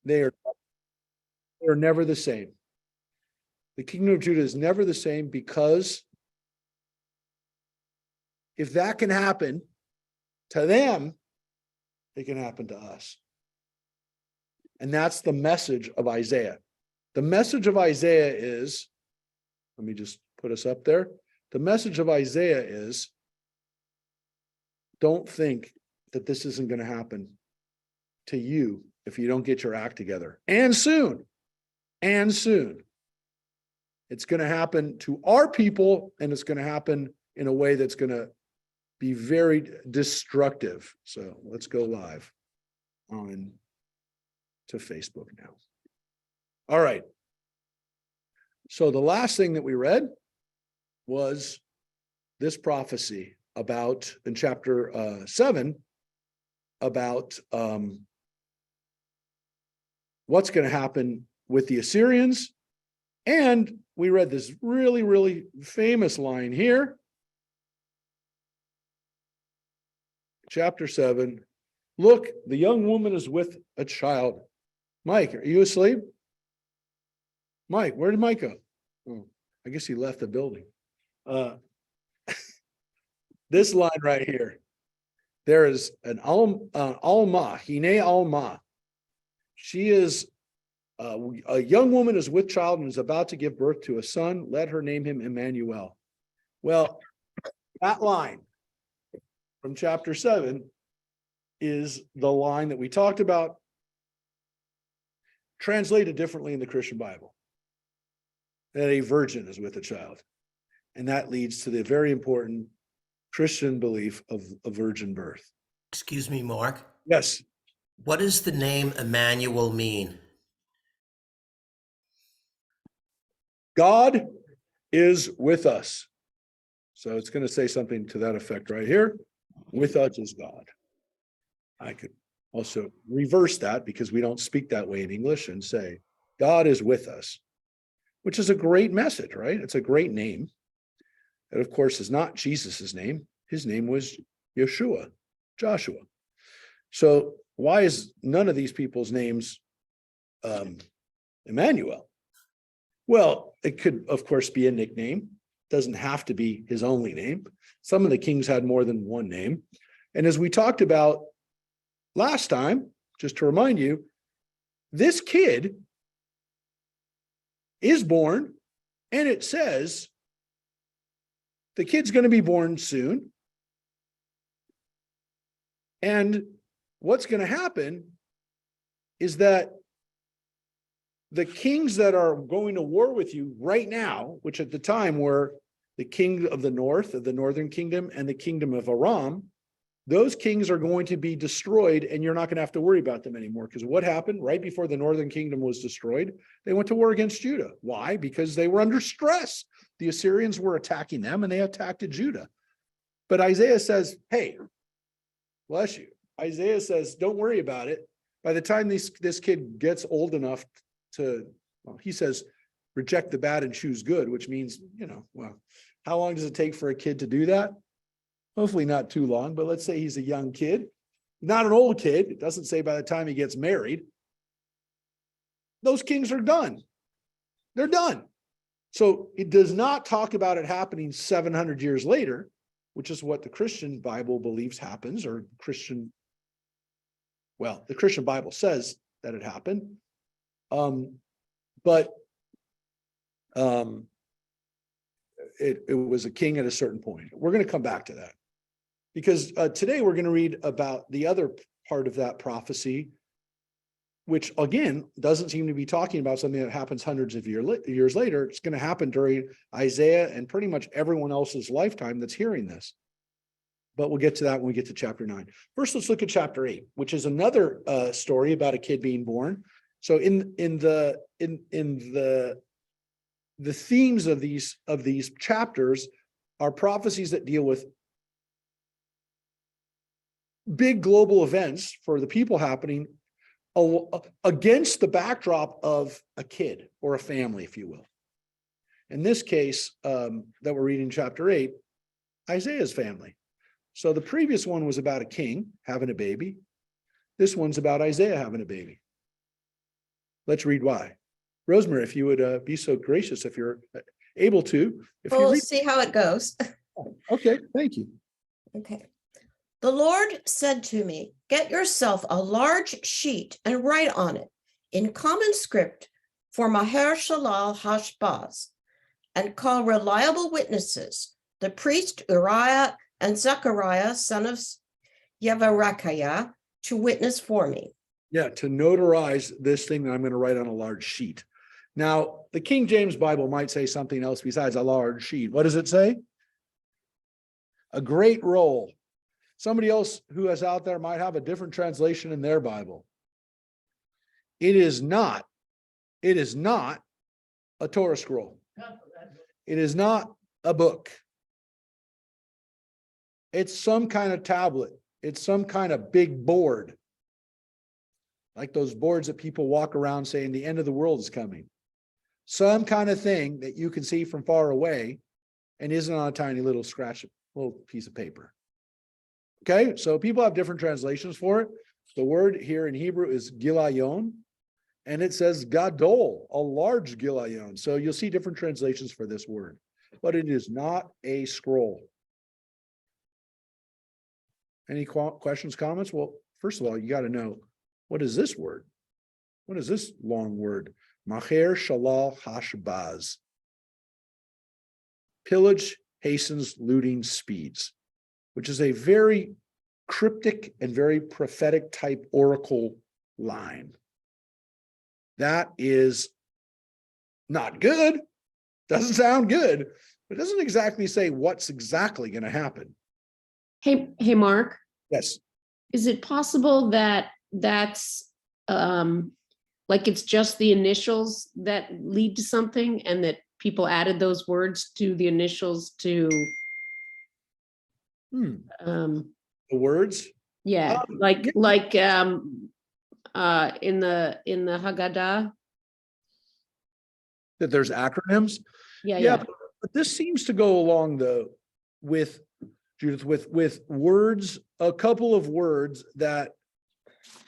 They are never the same. The kingdom of Judah is never the same, because if that can happen to them, it can happen to us. And that's the message of Isaiah. The message of Isaiah is, let me just put us up there. The message of Isaiah is, don't think that this isn't going to happen to you if you don't get your act together. And soon. And soon. It's going to happen to our people, and it's going to happen in a way that's going to be very destructive. So let's go live on to Facebook now. All right. So the last thing that we read was this prophecy about, in chapter 7, about what's going to happen with the Assyrians. And we read this really, really famous line here. Chapter 7. Look, the young woman is with a child. Mike, are you asleep? Mike, where did Mike go? Oh, I guess he left the building. This line right here. There is an Alma, Hine Alma. She is a young woman is with child and is about to give birth to a son. Let her name him Emmanuel. Well, that line from chapter 7 is the line that we talked about, translated differently in the Christian Bible. That a virgin is with a child. And that leads to the very important Christian belief of a virgin birth. Excuse me, Mark. Yes. What does the name Emmanuel mean? God is with us. So it's going to say something to that effect right here. With us is God. I could also reverse that, because we don't speak that way in English, and say, God is with us, which is a great message, right? It's a great name. It, of course, is not Jesus's name. His name was Yeshua, Joshua. So why is none of these people's names Emmanuel? Well, it could, of course, be a nickname. It doesn't have to be his only name. Some of the kings had more than one name. And as we talked about last time, just to remind you, this kid is born, and it says the kid's going to be born soon. And what's going to happen is that the kings that are going to war with you right now, which at the time were the king of the north, of the northern kingdom, and the kingdom of Aram, those kings are going to be destroyed, and you're not going to have to worry about them anymore. Because what happened right before the northern kingdom was destroyed? They went to war against Judah. Why? Because they were under stress. The Assyrians were attacking them, and they attacked Judah. But Isaiah says, hey, bless you. Isaiah says, don't worry about it. By the time this kid gets old enough to, well, he says, reject the bad and choose good, which means, well, how long does it take for a kid to do that? Hopefully not too long, but let's say he's a young kid, not an old kid. It doesn't say by the time he gets married. Those kings are done. They're done. So it does not talk about it happening 700 years later, which is what the Christian Bible believes happens, or the Christian Bible says that it happened. But it was a king at a certain point. We're going to come back to that, because today we're going to read about the other part of that prophecy, which again doesn't seem to be talking about something that happens hundreds of years later. It's going to happen during Isaiah and pretty much everyone else's lifetime that's hearing this. But we'll get to that when we get to chapter 9. First, let's look at chapter 8, which is another story about a kid being born. So in the themes of these chapters are prophecies that deal with big global events for the people happening against the backdrop of a kid or a family, if you will. In this case, that we're reading chapter 8, Isaiah's family. So the previous one was about a king having a baby. This one's about Isaiah having a baby. Let's read why. Rosemary, if you would be so gracious, if you're able to, if you We'll read. see how it goes. Okay, thank you. Okay. The Lord said to me, get yourself a large sheet and write on it in common script for Maher Shalal Hashbaz, and call reliable witnesses, the priest Uriah and Zechariah, son of Yevarechiah, to witness for me. Yeah, to notarize this thing that I'm going to write on a large sheet. Now, the King James Bible might say something else besides a large sheet. What does it say? A great roll. Somebody else who is out there might have a different translation in their Bible. It is not a Torah scroll. It is not a book. It's some kind of tablet. It's some kind of big board. Like those boards that people walk around saying the end of the world is coming. Some kind of thing that you can see from far away and isn't on a tiny little little piece of paper. Okay, so people have different translations for it. The word here in Hebrew is gilayon, and it says gadol, a large gilayon. So you'll see different translations for this word, but it is not a scroll. Any questions, comments? Well, first of all, you got to know, what is this word? What is this long word? Maher Shalal Hashbaz. Pillage, hastens, looting, speeds, which is a very cryptic and very prophetic type oracle line. That is not good. Doesn't sound good. It doesn't exactly say what's exactly going to happen. Hey, Mark, Yes. is it possible that that's like it's just the initials that lead to something and that people added those words to the initials to The words? yeah, Yeah. like in the Haggadah. That there's acronyms? Yeah. But this seems to go along though with Judith, with words, a couple of words that,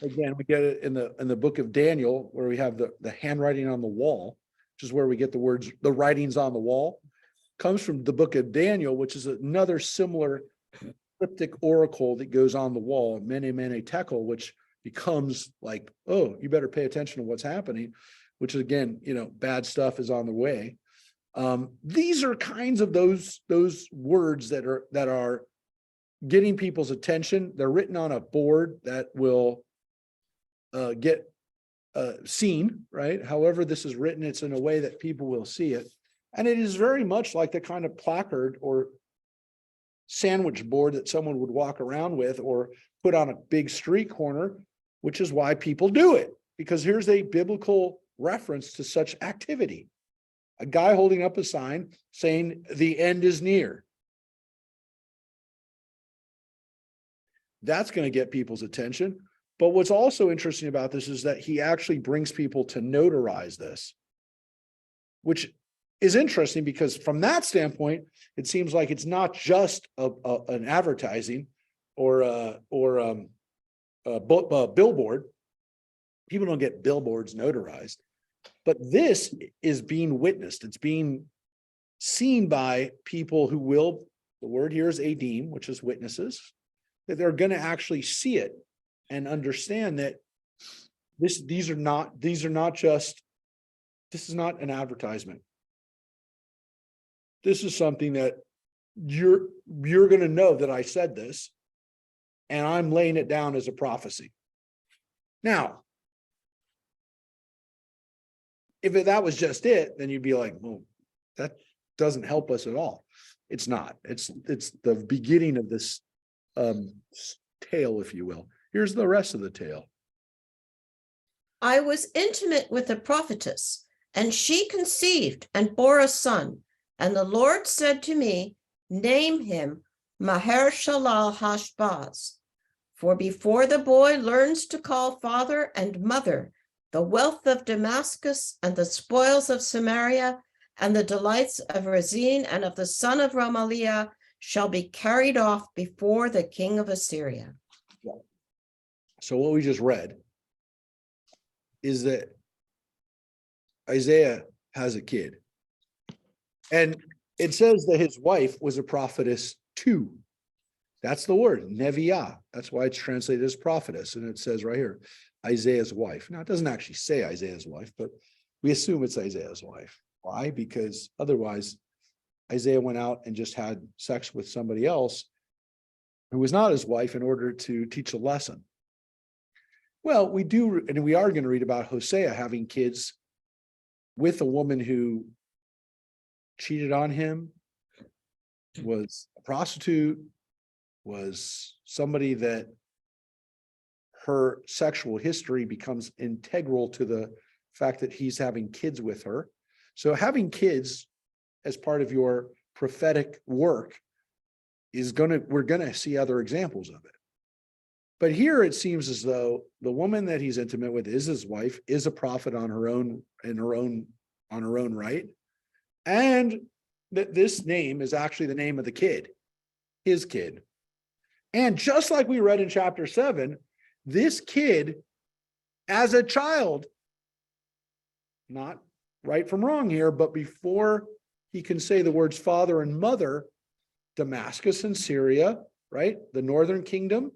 again, we get it in the book of Daniel, where we have the handwriting on the wall, which is where we get the words, the writings on the wall, comes from the book of Daniel, which is another similar cryptic oracle that goes on the wall, Mene Mene Tekel, which becomes like, oh, you better pay attention to what's happening, which is, again, bad stuff is on the way. These are kinds of those words that are getting people's attention. They're written on a board that will get seen, right? However this is written, it's in a way that people will see it. And it is very much like the kind of placard or sandwich board that someone would walk around with or put on a big street corner, which is why people do it. Because here's a biblical reference to such activity. A guy holding up a sign saying the end is near. That's going to get people's attention. But what's also interesting about this is that he actually brings people to notarize this, which is interesting because from that standpoint, it seems like it's not just an advertising or a billboard. People don't get billboards notarized, but this is being witnessed. It's being seen by people who will, the word here is adim, which is witnesses, that they're going to actually see it and understand that this is not an advertisement. This is something that you're going to know that I said this, and I'm laying it down as a prophecy. Now, if that was just it, then you'd be like, well, that doesn't help us at all. It's not. It's the beginning of this tale, if you will. Here's the rest of the tale. I was intimate with a prophetess, and she conceived and bore a son. And the Lord said to me, name him Maher Shalal Hashbaz. For before the boy learns to call father and mother, the wealth of Damascus and the spoils of Samaria and the delights of Rezin and of the son of Ramaliah shall be carried off before the king of Assyria. So what we just read is that Isaiah has a kid. And it says that his wife was a prophetess too. That's the word, Neviah. That's why it's translated as prophetess. And it says right here, Isaiah's wife. Now, it doesn't actually say Isaiah's wife, but we assume it's Isaiah's wife. Why? Because otherwise, Isaiah went out and just had sex with somebody else who was not his wife in order to teach a lesson. Well, we do, and we are going to read about Hosea having kids with a woman who cheated on him, was a prostitute, was somebody that her sexual history becomes integral to the fact that he's having kids with her. So having kids as part of your prophetic work we're gonna see other examples of it. But here it seems as though the woman that he's intimate with is his wife, is a prophet on her own right, and that this name is actually the name of the kid, his kid. And just like we read in chapter 7, this kid, as a child, not right from wrong here, but before he can say the words father and mother, Damascus and Syria, right? The northern kingdom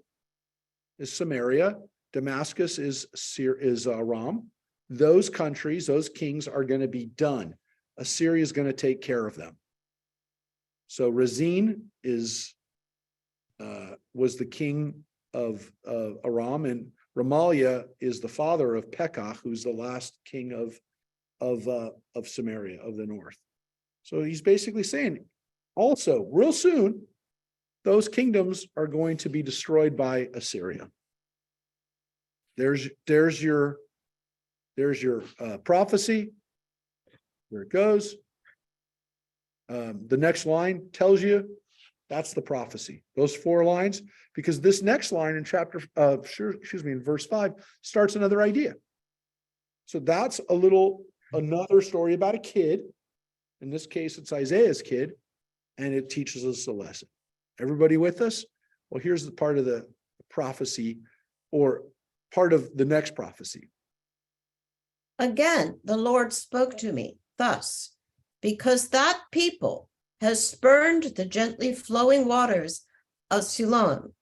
is Samaria. Damascus is Aram. Those countries, those kings are going to be done. Assyria is going to take care of them. So Rezin was the king of Aram, and Remaliah is the father of Pekah, who's the last king of Samaria, of the north. So he's basically saying, also, real soon, those kingdoms are going to be destroyed by Assyria. There's your prophecy. There it goes. The next line tells you that's the prophecy. Those 4 lines, because this next line in in verse 5 starts another idea. So that's another story about a kid. In this case, it's Isaiah's kid, and it teaches us a lesson. Everybody with us? Well, here's the part of the prophecy, or part of the next prophecy. Again, the Lord spoke to me thus, because that people has spurned the gently flowing waters of Siloam,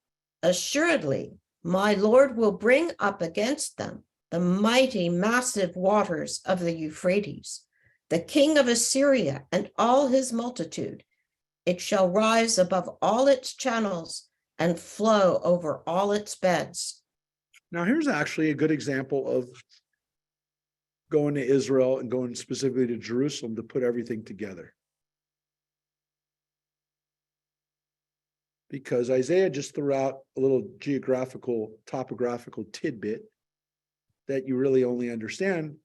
assuredly my Lord will bring up against them the mighty, massive waters of the Euphrates, the king of Assyria and all his multitude. It shall rise above all its channels and flow over all its beds. Now, here's actually a good example of going to Israel and going specifically to Jerusalem to put everything together. Because Isaiah just threw out a little topographical tidbit that you really only understand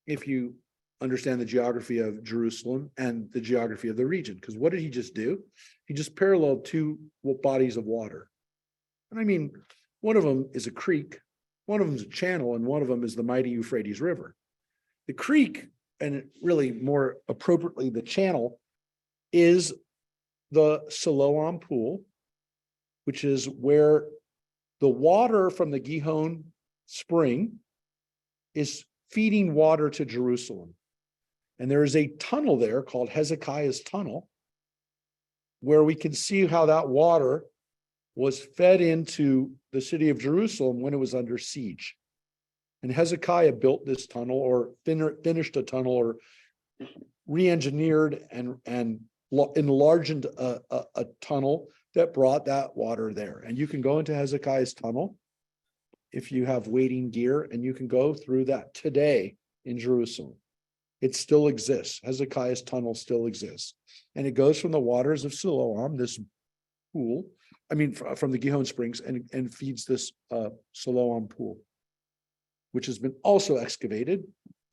if you understand the geography of Jerusalem and the geography of the region. Because what did he just do? He just paralleled 2 bodies of water. And I mean, one of them is a creek, one of them is a channel, and one of them is the mighty Euphrates River. The creek, and really more appropriately the channel, is the Siloam Pool, which is where the water from the Gihon spring is feeding water to Jerusalem. And there is a tunnel there called Hezekiah's Tunnel, where we can see how that water was fed into the city of Jerusalem when it was under siege. And Hezekiah built this tunnel, or finished a tunnel, or re-engineered and enlarged a tunnel that brought that water there. And you can go into Hezekiah's Tunnel if you have wading gear, and you can go through that today in Jerusalem. It still exists. Hezekiah's Tunnel still exists. And it goes from the waters of Siloam, this pool, from the Gihon Springs, and feeds this Siloam Pool, which has been also excavated.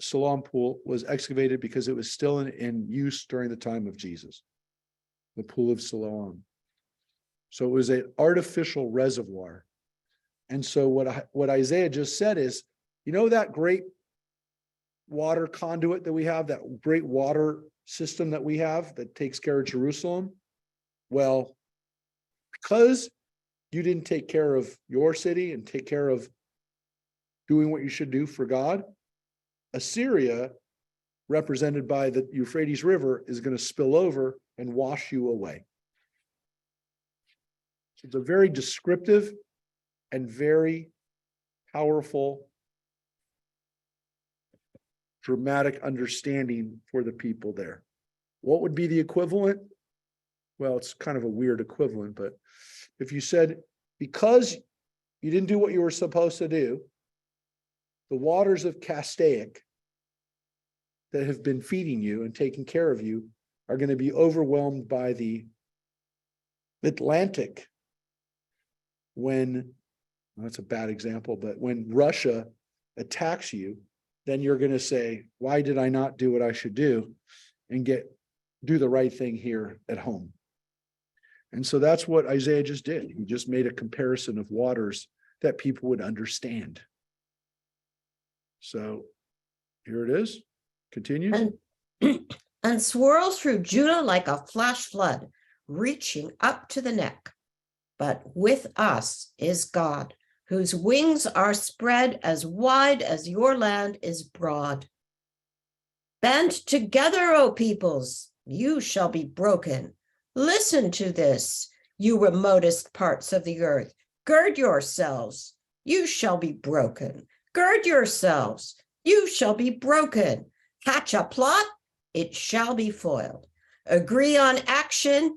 Siloam Pool was excavated because it was still in use during the time of Jesus, the Pool of Siloam. So it was an artificial reservoir. And so what Isaiah just said is, that great water conduit that we have, that great water system that we have that takes care of Jerusalem? Well, because you didn't take care of your city and take care of doing what you should do for God, Assyria represented by the Euphrates River, is going to spill over and wash you away. So it's a very descriptive and very powerful, dramatic understanding for the people there. What would be the equivalent? Well, it's kind of a weird equivalent, but if you said, because you didn't do what you were supposed to do, the waters of Castaic that have been feeding you and taking care of you are going to be overwhelmed by the Atlantic when, well, that's a bad example, but when Russia attacks you, then you're going to say, why did I not do what I should do and do the right thing here at home? And so that's what Isaiah just did. He just made a comparison of waters that people would understand. So here it is. Continues. And swirls through Judah like a flash flood, reaching up to the neck. But with us is God, whose wings are spread as wide as your land is broad. Band together, O peoples, you shall be broken. Listen to this, you remotest parts of the earth. Gird yourselves, you shall be broken. Gird yourselves, you shall be broken. Hatch a plot, it shall be foiled. Agree on action,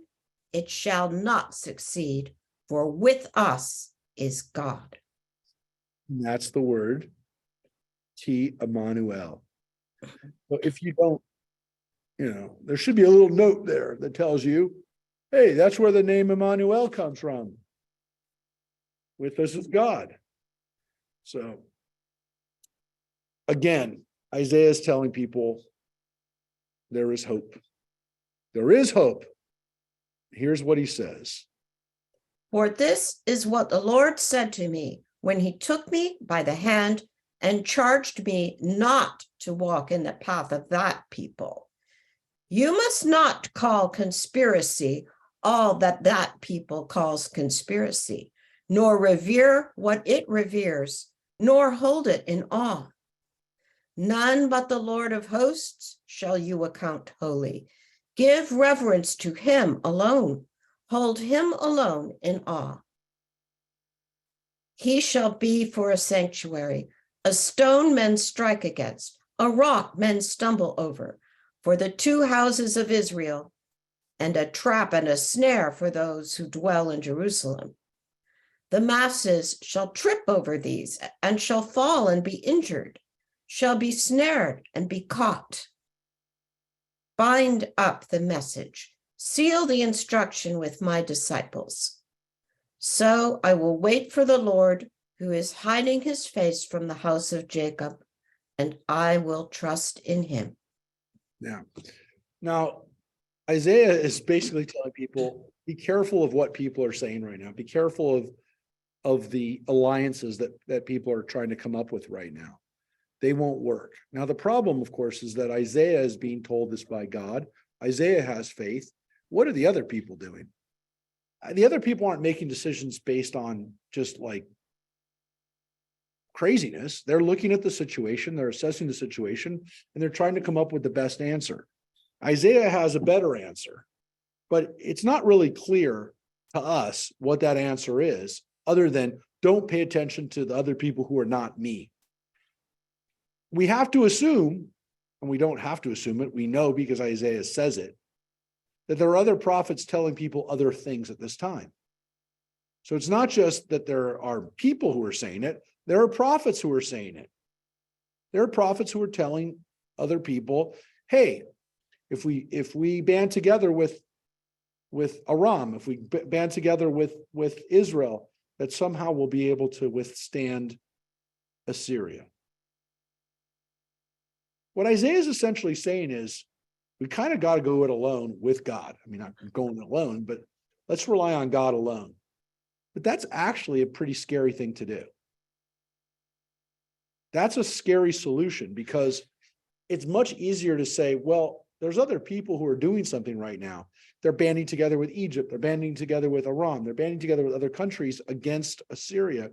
it shall not succeed, for with us is God. And that's the word, T Emmanuel. So if you don't, there should be a little note there that tells you, hey, that's where the name Emmanuel comes from. With us is God. So again, Isaiah is telling people there is hope. There is hope. Here's what he says. For this is what the Lord said to me when he took me by the hand and charged me not to walk in the path of that people. You must not call conspiracy all that that people calls conspiracy, nor revere what it reveres, nor hold it in awe. None but the Lord of hosts shall you account holy. Give reverence to him alone. Hold him alone in awe. He shall be for a sanctuary, a stone men strike against, a rock men stumble over, for the two houses of Israel, and a trap and a snare for those who dwell in Jerusalem. The masses shall trip over these and shall fall and be injured, shall be snared and be caught. Bind up the message, seal the instruction with my disciples. So I will wait for the Lord, who is hiding his face from the house of Jacob, and I will trust in him. Now, Isaiah is basically telling people, be careful of what people are saying right now. Be careful of the alliances that people are trying to come up with right now. They won't work. Now, the problem, of course, is that Isaiah is being told this by God. Isaiah has faith. What are the other people doing? The other people aren't making decisions based on just like craziness. They're looking at the situation, they're assessing the situation, and they're trying to come up with the best answer. Isaiah has a better answer, but it's not really clear to us what that answer is, other than don't pay attention to the other people who are not me. We have to assume, and we don't have to assume it, we know because Isaiah says it, that there are other prophets telling people other things at this time. So it's not just that there are people who are saying it, there are prophets who are saying it. There are prophets who are telling other people, hey, if we band together with Aram, if we band together with Israel, that somehow we'll be able to withstand Assyria. What Isaiah is essentially saying is, we kind of got to go it alone with God. I mean, not going alone, but let's rely on God alone. But that's actually a pretty scary thing to do. That's a scary solution because it's much easier to say, well, there's other people who are doing something right now. They're banding together with Egypt. They're banding together with Iran. They're banding together with other countries against Assyria.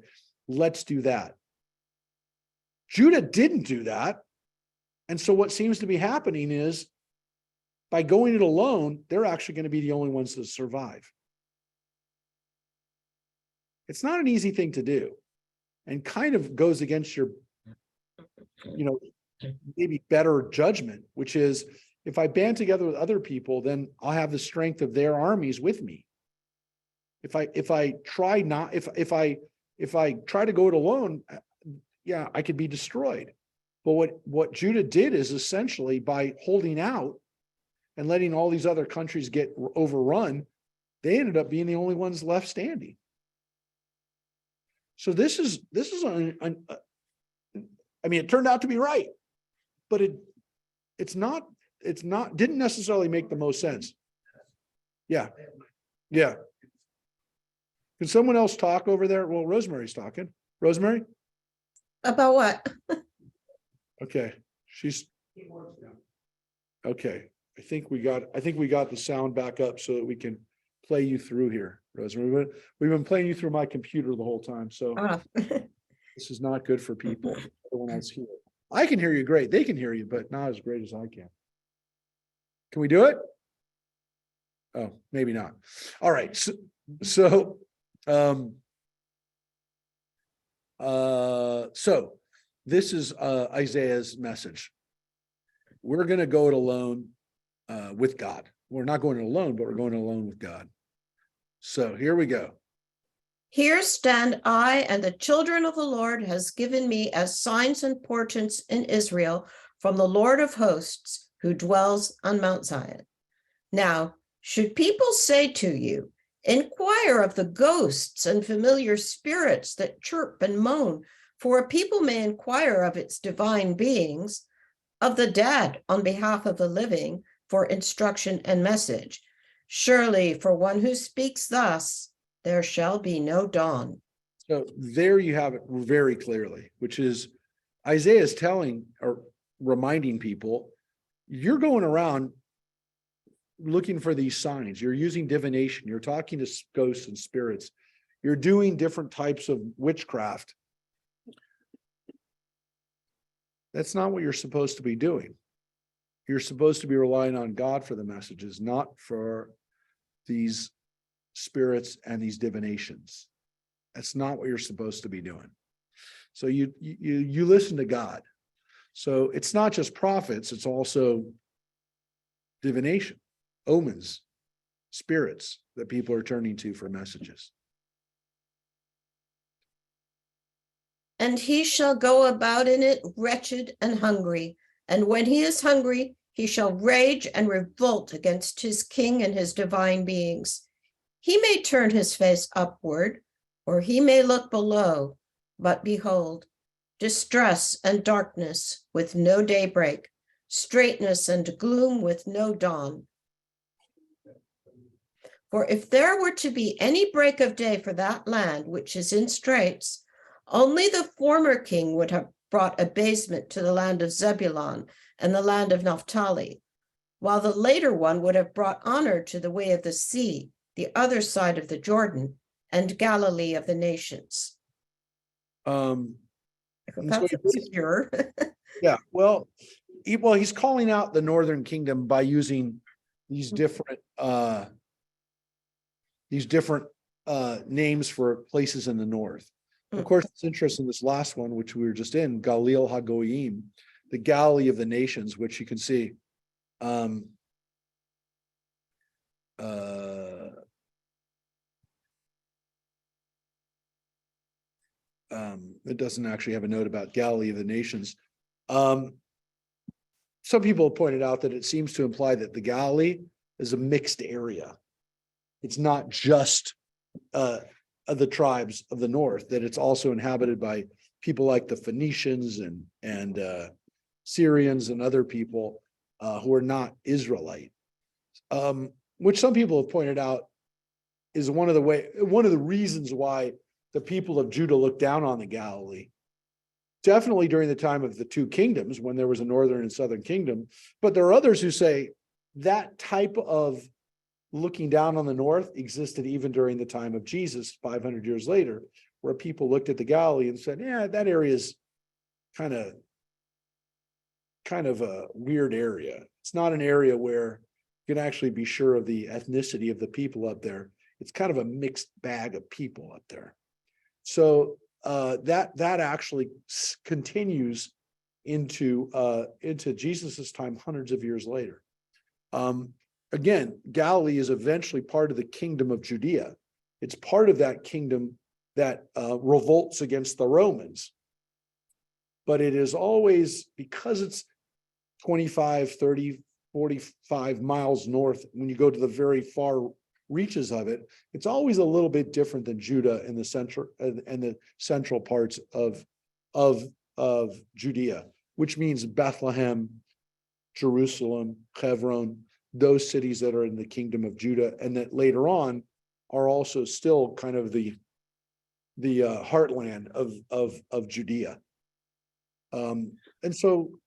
Let's do that. Judah didn't do that. And so what seems to be happening is by going it alone, they're actually going to be the only ones that survive. It's not an easy thing to do, and kind of goes against your, maybe better judgment, which is if I band together with other people, then I'll have the strength of their armies with me. If I try to go it alone, yeah, I could be destroyed. But what Judah did is essentially by holding out and letting all these other countries get overrun, they ended up being the only ones left standing. So this is it turned out to be right, but didn't necessarily make the most sense. Yeah. Yeah. Can someone else talk over there? Well, Rosemary's talking. Rosemary? About what? Okay. Okay. I think we got the sound back up so that we can play you through here, Rosemary. We've been playing you through my computer the whole time, so this is not good for people. Everyone else here. I can hear you great. They can hear you, but not as great as I can. Can we do it? Oh, maybe not. All right. So this is Isaiah's message. We're going to go it alone with God. We're not going it alone, but we're going it alone with God. So here we go. Here stand I, and the children of the Lord has given me as signs and portents in Israel from the Lord of hosts, who dwells on Mount Zion. Now, should people say to you, inquire of the ghosts and familiar spirits that chirp and moan, for a people may inquire of its divine beings, of the dead on behalf of the living, for instruction and message. Surely for one who speaks thus, there shall be no dawn. So there you have it very clearly, which is Isaiah is telling or reminding people, you're going around looking for these signs. You're using divination. You're talking to ghosts and spirits. You're doing different types of witchcraft. That's not what you're supposed to be doing. You're supposed to be relying on God for the messages, not for these spirits and these divinations. That's not what you're supposed to be doing. So you listen to God. So it's not just prophets, it's also divination, omens, spirits that people are turning to for messages. And he shall go about in it wretched and hungry. And when he is hungry, he shall rage and revolt against his king and his divine beings. He may turn his face upward, or he may look below, but behold, distress and darkness with no daybreak, straightness and gloom with no dawn. For if there were to be any break of day for that land which is in straits, only the former king would have brought abasement to the land of Zebulun and the land of Naphtali, while the later one would have brought honor to the way of the sea, the other side of the Jordan, and Galilee of the nations. That's obscure. Yeah, well, he's calling out the northern kingdom by using these different names for places in the north. Of course, it's interesting, this last one, which we were just in, Galil HaGoyim, the Galilee of the nations, which you can see. It doesn't actually have a note about Galilee of the nations. Some people have pointed out that it seems to imply that the Galilee is a mixed area. It's not just the tribes of the north, that it's also inhabited by people like the Phoenicians and Syrians and other people who are not Israelite, which some people have pointed out is one of the reasons why the people of Judah looked down on the Galilee. Definitely during the time of the two kingdoms, when there was a northern and southern kingdom, but there are others who say that type of looking down on the north existed even during the time of Jesus, 500 years later, where people looked at the Galilee and said, yeah, that area is kind of kind of a weird area. It's not an area where you can actually be sure of the ethnicity of the people up there. It's kind of a mixed bag of people up there. So that actually continues into Jesus's time, hundreds of years later. Again, Galilee is eventually part of the kingdom of Judea. It's part of that kingdom that revolts against the Romans. But it is always, because it's 25, 30, 45 miles north, when you go to the very far reaches of it, it's always a little bit different than Judah and the central parts of Judea, which means Bethlehem, Jerusalem, Hebron, those cities that are in the kingdom of Judah, and that later on are also still kind of the heartland of Judea. And so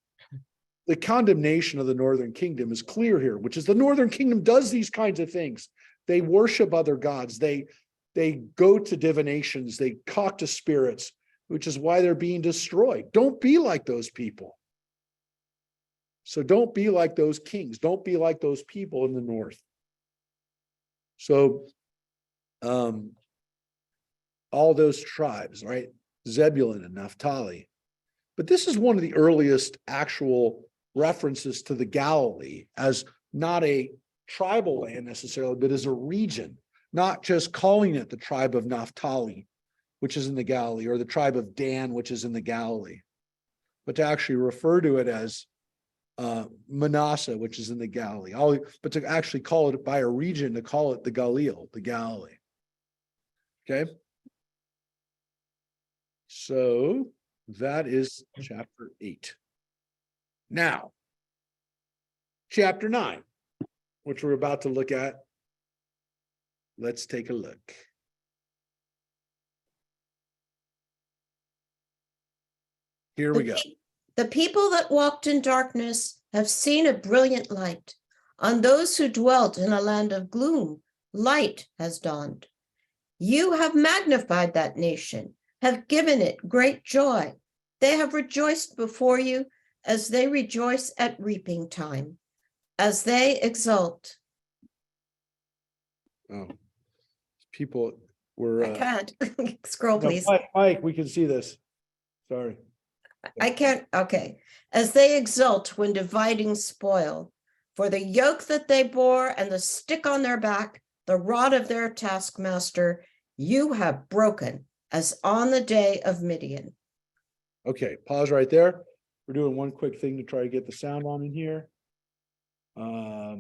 the condemnation of the northern kingdom is clear here, which is the northern kingdom does these kinds of things. They worship other gods. They go to divinations. They talk to spirits, which is why they're being destroyed. Don't be like those people. So don't be like those kings. Don't be like those people in the north. So all those tribes, right? Zebulun and Naphtali. But this is one of the earliest actual references to the Galilee as not a tribal land necessarily, but as a region, not just calling it the tribe of Naphtali, which is in the Galilee, or the tribe of Dan, which is in the Galilee, but to actually refer to it as Manasseh, which is in the Galilee, but to actually call it by a region, to call it the Galil, the Galilee. Okay. So that is chapter 8. Now, chapter 9, which we're about to look at. Let's take a look. Here we go. The people that walked in darkness have seen a brilliant light. On those who dwelt in a land of gloom, light has dawned. You have magnified that nation, have given it great joy. They have rejoiced before you as they rejoice at reaping time, as they exult. Oh, people were. I can't. Scroll, No, please. Mike, we can see this. Sorry. I can't. Okay. As they exult when dividing spoil, for the yoke that they bore and the stick on their back, the rod of their taskmaster, you have broken, as on the day of Midian. Okay, pause right there. We're doing one quick thing to try to get the sound on in here. Are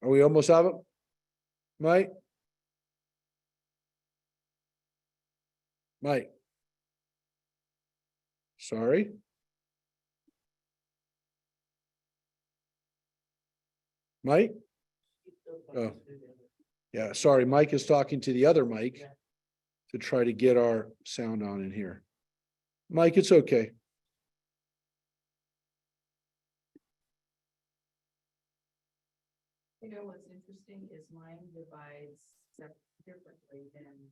we almost out of it? Mike? Mike? Sorry. Mike? Oh, yeah, sorry. Mike is talking to the other Mike to try to get our sound on in here. Mike, it's okay. You know, what's interesting is mine divides differently than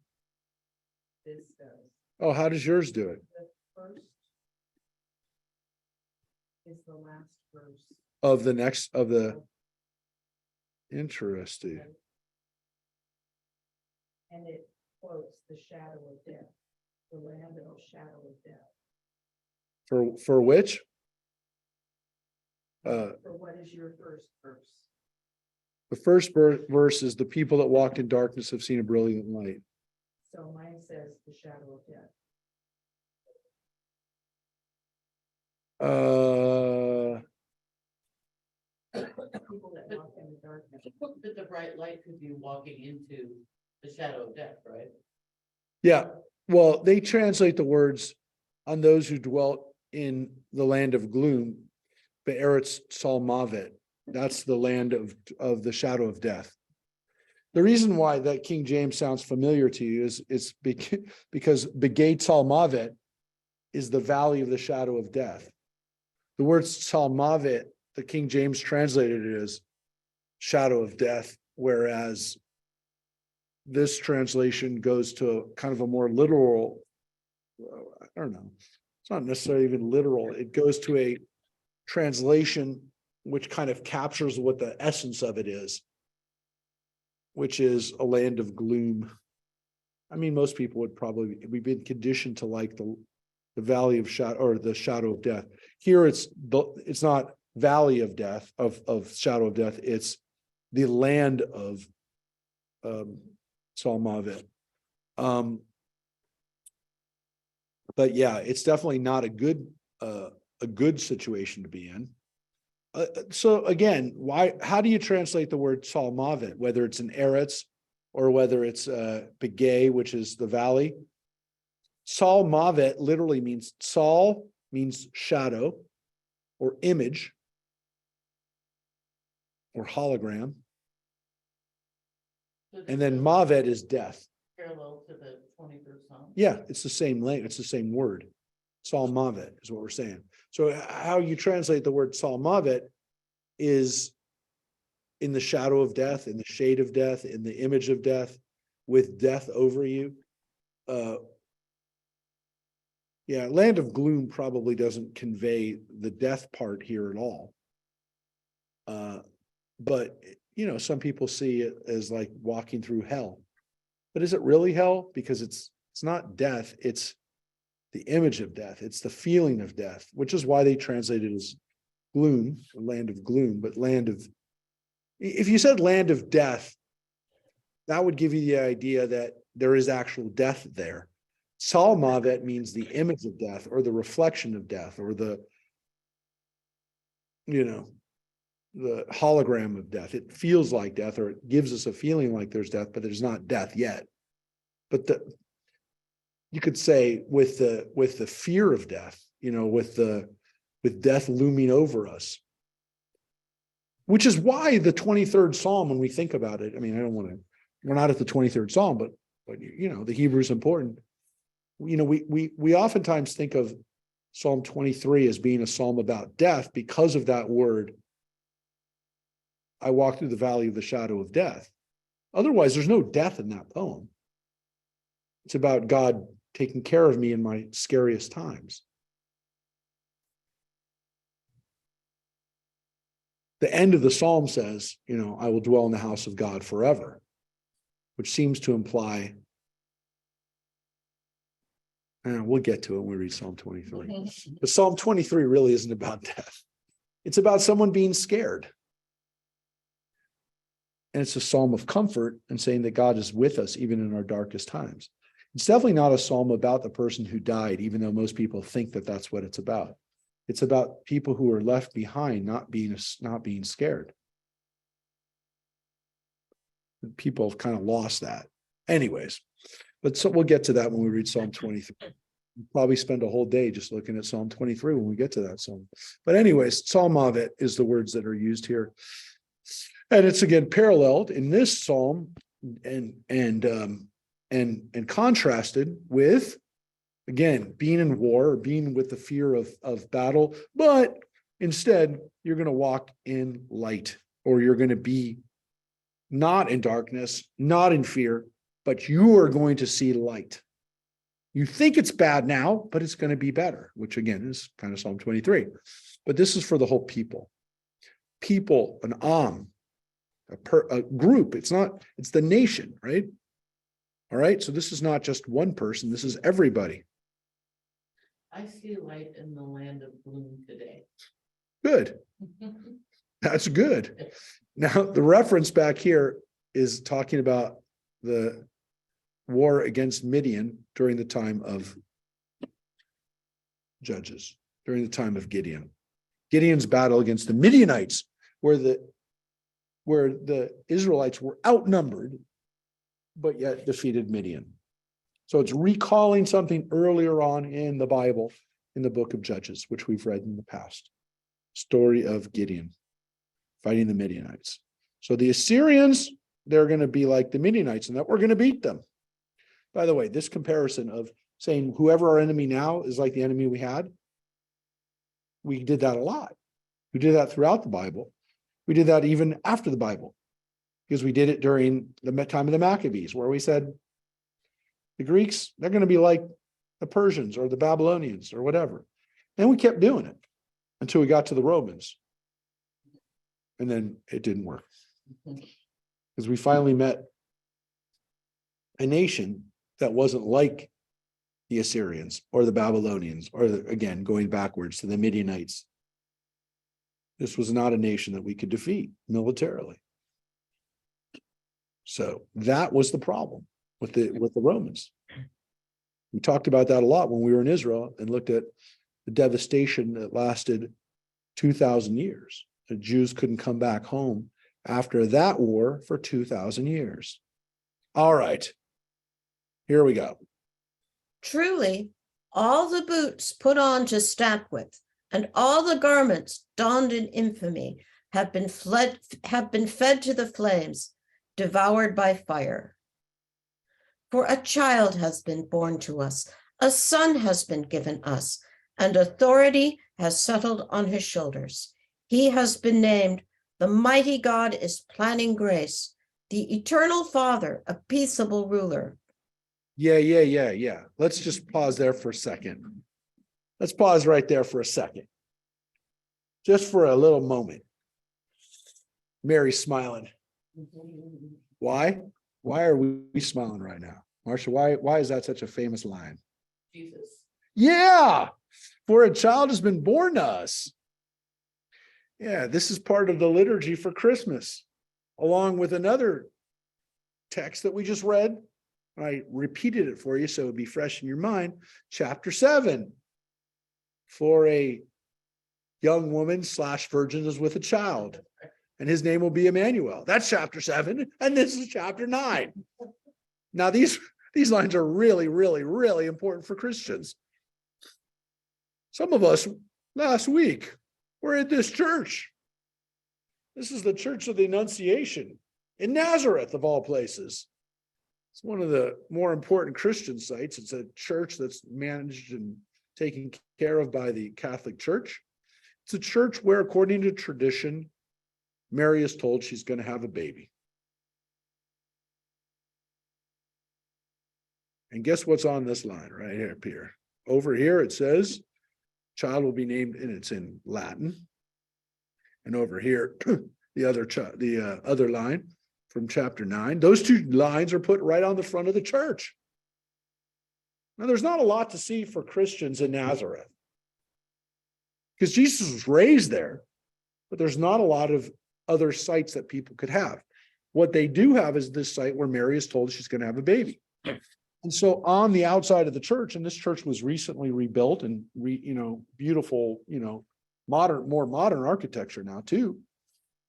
this does. Oh, how does yours do it? The first is the last verse. Of the next, of the, interesting. And it quotes the shadow of death, the land of the shadow of death. For which? For what is your first verse? The first verse is the people that walked in darkness have seen a brilliant light. So mine says the shadow of death. People that walk in the darkness. But the bright light could be walking into the shadow of death, right? Yeah, well, they translate the words on those who dwelt in the land of gloom, Be'eretz Salmavet. That's the land of the shadow of death. The reason why that King James sounds familiar to you is because Begate Salmavet is the valley of the shadow of death. The word Salmavet, the King James translated it as shadow of death, whereas this translation goes to kind of a more literal I don't know. It's not necessarily even literal. It goes to a translation which kind of captures what the essence of it is, which is a land of gloom. I mean, most people would probably, we've been conditioned to like the valley of shadow or the shadow of death. Here it's not valley of death, of shadow of death, it's the land of Salmavet. But yeah, it's definitely not a good situation to be in. So again, how do you translate the word Salmavet, whether it's an Eretz or whether it's Begay, which is the valley? Salmavet literally means, Sal means shadow or image or hologram. So And then this is Mavet is death. Parallel to the 23rd Psalm. Yeah, it's the same language, it's the same word. Salmavet is what we're saying. So how you translate the word Salmavet is in the shadow of death, in the shade of death, in the image of death, with death over you. Yeah, land of gloom probably doesn't convey the death part here at all. But you know, some people see it as like walking through hell. But is it really hell? Because it's not death, it's the image of death, it's the feeling of death, which is why they translate it as gloom, land of gloom, but land of, if you said land of death, that would give you the idea that there is actual death there. Salmavet means the image of death or the reflection of death or the, you know, the hologram of death. It feels like death, or it gives us a feeling like there's death, but there's not death yet. But you could say with the fear of death, you know, with death looming over us, which is why the 23rd Psalm, when we think about it, I mean, we're not at the 23rd Psalm, but you know, the Hebrew is important. You know, we oftentimes think of Psalm 23 as being a psalm about death because of that word, I walk through the valley of the shadow of death. Otherwise, there's no death in that poem. It's about God taking care of me in my scariest times. The end of the psalm says, you know, I will dwell in the house of God forever, which seems to imply, and we'll get to it when we read Psalm 23. But Psalm 23 really isn't about death. It's about someone being scared. And it's a psalm of comfort and saying that God is with us even in our darkest times. It's definitely not a psalm about the person who died, even though most people think that that's what it's about. It's about people who are left behind, not being scared. People have kind of lost that. Anyways, but so we'll get to that when we read Psalm 23. We'll probably spend a whole day just looking at Psalm 23 when we get to that psalm. But anyways, Salmavet is the words that are used here. And it's again paralleled in this psalm and contrasted with, again, being in war or being with the fear of battle, but instead you're going to walk in light, or you're going to be not in darkness, not in fear, but you are going to see light. You think it's bad now, but it's going to be better, which again is kind of Psalm 23. But this is for the whole people. People, an a group. It's the nation, right? All right. So this is not just one person. This is everybody. I see light in the land of gloom today. Good. That's good. Now, the reference back here is talking about the war against Midian during the time of Judges, during the time of Gideon. Gideon's battle against the Midianites, where the Israelites were outnumbered, but yet defeated Midian. So it's recalling something earlier on in the Bible, in the book of Judges, which we've read in the past. Story of Gideon fighting the Midianites. So the Assyrians, they're going to be like the Midianites, and that we're going to beat them. By the way, this comparison of saying whoever our enemy now is like the enemy we had, we did that a lot. We did that throughout the Bible. We did that even after the Bible, because we did it during the time of the Maccabees, where we said the Greeks, they're going to be like the Persians or the Babylonians or whatever. And we kept doing it until we got to the Romans. And then it didn't work. Because we finally met a nation that wasn't like the Assyrians or the Babylonians, or again, going backwards to the Midianites. This was not a nation that we could defeat militarily. So that was the problem with the Romans. We talked about that a lot when we were in Israel and looked at the devastation that lasted 2,000 years. The Jews couldn't come back home after that war for 2,000 years. All right, here we go. Truly, all the boots put on to stamp with, and all the garments donned in infamy have been fed to the flames, devoured by fire. For a child has been born to us, a son has been given us, and authority has settled on his shoulders. He has been named the mighty God is planning grace, the eternal Father, a peaceable ruler. Yeah. Let's just pause there for a second. Let's pause right there for a second. Just for a little moment. Mary's smiling. Why? Why are we smiling right now? Marcia, why is that such a famous line? Jesus. Yeah, for a child has been born to us. Yeah, this is part of the liturgy for Christmas, along with another text that we just read. I repeated it for you so it would be fresh in your mind. Chapter 7. For a young woman / virgin is with a child, and his name will be Emmanuel. That's chapter 7, and this is chapter 9. Now, these lines are really, really, really important for Christians. Some of us last week were at this church. This is the Church of the Annunciation in Nazareth, of all places. It's one of the more important Christian sites. It's a church that's managed and taken care of by the Catholic Church. It's a church where, according to tradition, Mary is told she's going to have a baby. And guess what's on this line right here, Peter? Over here it says, child will be named, and it's in Latin. And over here, the other line from chapter 9, those two lines are put right on the front of the church. Now, there's not a lot to see for Christians in Nazareth, because Jesus was raised there, but there's not a lot of other sites that people could have. What they do have is this site where Mary is told she's going to have a baby. And so on the outside of the church, and this church was recently rebuilt and beautiful, more modern architecture now too,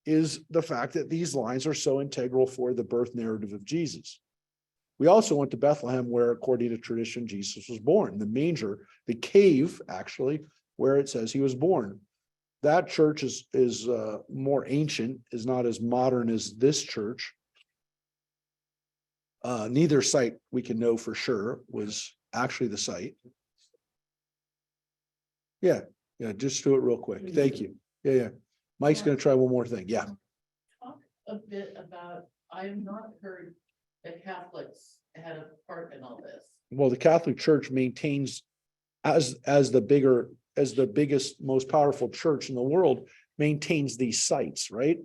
is the fact that these lines are so integral for the birth narrative of Jesus. We also went to Bethlehem, where, according to tradition, Jesus was born. The manger, the cave, actually, where it says he was born. That church is more ancient, is not as modern as this church. Neither site we can know for sure was actually the site. Yeah, just do it real quick. Thank you. Yeah. Mike's going to try one more thing. Yeah. Talk a bit about, I have not heard that Catholics had a part in all this. Well, the Catholic Church maintains, as the biggest, most powerful church in the world, maintains these sites, right?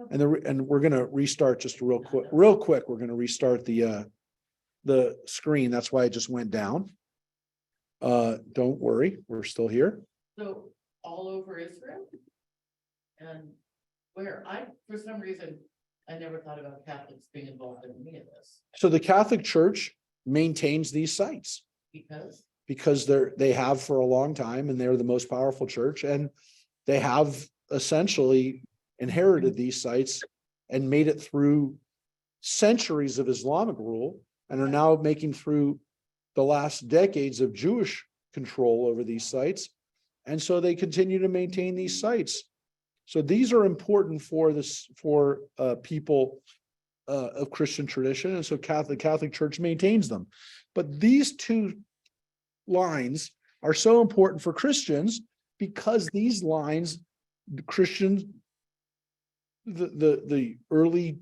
And we're going to restart just real quick. We're going to restart the screen. That's why it just went down. Don't worry, we're still here. So all over Israel? And where for some reason, I never thought about Catholics being involved in any of this. So the Catholic Church maintains these sites because they have for a long time, and they're the most powerful church, and they have essentially inherited these sites and made it through centuries of Islamic rule, and are now making through the last decades of Jewish control over these sites. And so they continue to maintain these sites. So these are important for people of Christian tradition. And so the Catholic Church maintains them. But these two lines are so important for Christians because these lines, the Christians, the early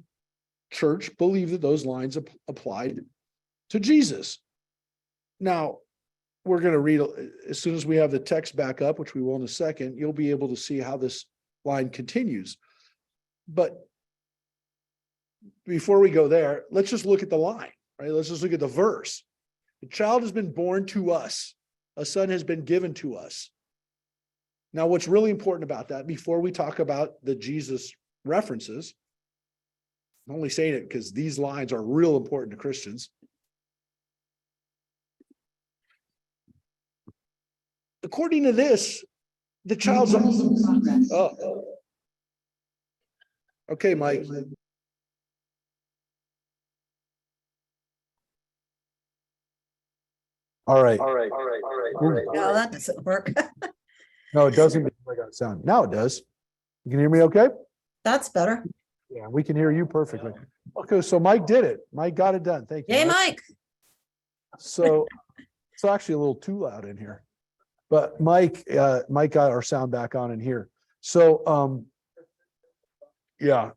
church believed that those lines applied to Jesus. Now, we're going to read, as soon as we have the text back up, which we will in a second, you'll be able to see how this line continues. But before we go there, let's just look at the line, right? Let's just look at the verse. The child has been born to us. A son has been given to us. Now, what's really important about that, before we talk about the Jesus references, I'm only saying it because these lines are real important to Christians. According to this, the child's. Oh. Okay, Mike. All right. No, that doesn't work. No, it doesn't. I got sound. Now it does. You can hear me okay? That's better. Yeah, we can hear you perfectly. Okay, so Mike did it. Mike got it done. Thank you. Yay, Mike. Mike. So it's actually a little too loud in here. But Mike got our sound back on in here. So yeah.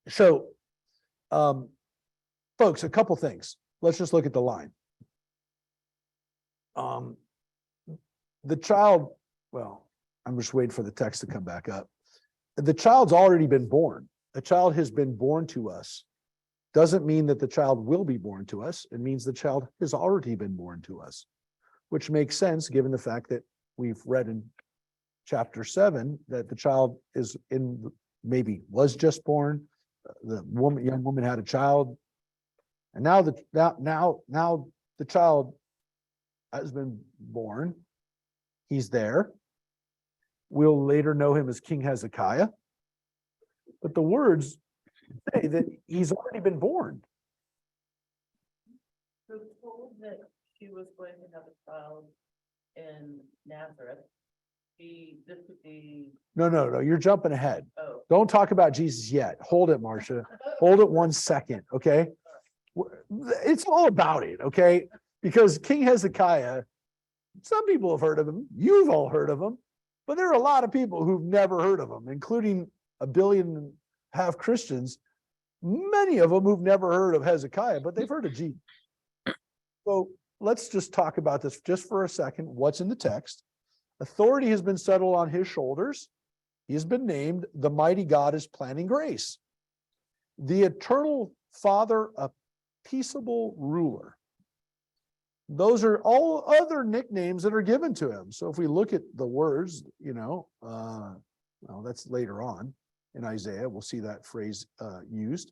So folks, a couple things. Let's just look at the line. The child, well, I'm just waiting for the text to come back up. The child's already been born. The child has been born to us. Doesn't mean that the child will be born to us. It means the child has already been born to us, which makes sense given the fact that we've read in chapter 7 that the child is maybe was just born. The young woman had a child, and now the child has been born. He's there. We'll later know him as King Hezekiah. But the words say that he's already been born. So told that she was going to have a child in Nazareth. This would be, No, you're jumping ahead. oh, Don't talk about Jesus yet. Hold it, Marcia. Hold it 1 second, okay? It's all about it, okay? Because King Hezekiah, some people have heard of him. You've all heard of him. But there are a lot of people who've never heard of him, including 1.5 billion Christians, many of them who've never heard of Hezekiah, but they've heard of Jesus. So let's just talk about this just for a second. What's in the text? Authority has been settled on his shoulders. He has been named the mighty God is planning grace. The eternal Father, a peaceable ruler. Those are all other nicknames that are given to him. So if we look at the words, well, that's later on in Isaiah, we'll see that phrase used.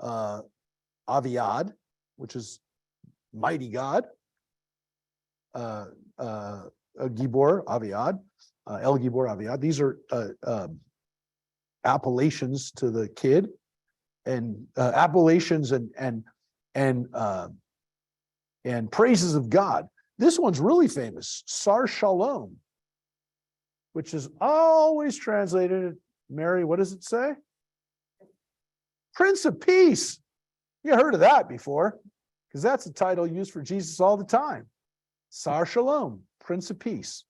Aviad, which is mighty God. Gibor, Aviad, El Gibor, Aviad. These are appellations to the kid, and appellations and praises of God. This one's really famous, Sar Shalom, which is always translated, Mary, what does it say? Prince of Peace. You heard of that before, because that's a title used for Jesus all the time. Sar Shalom, Prince of Peace.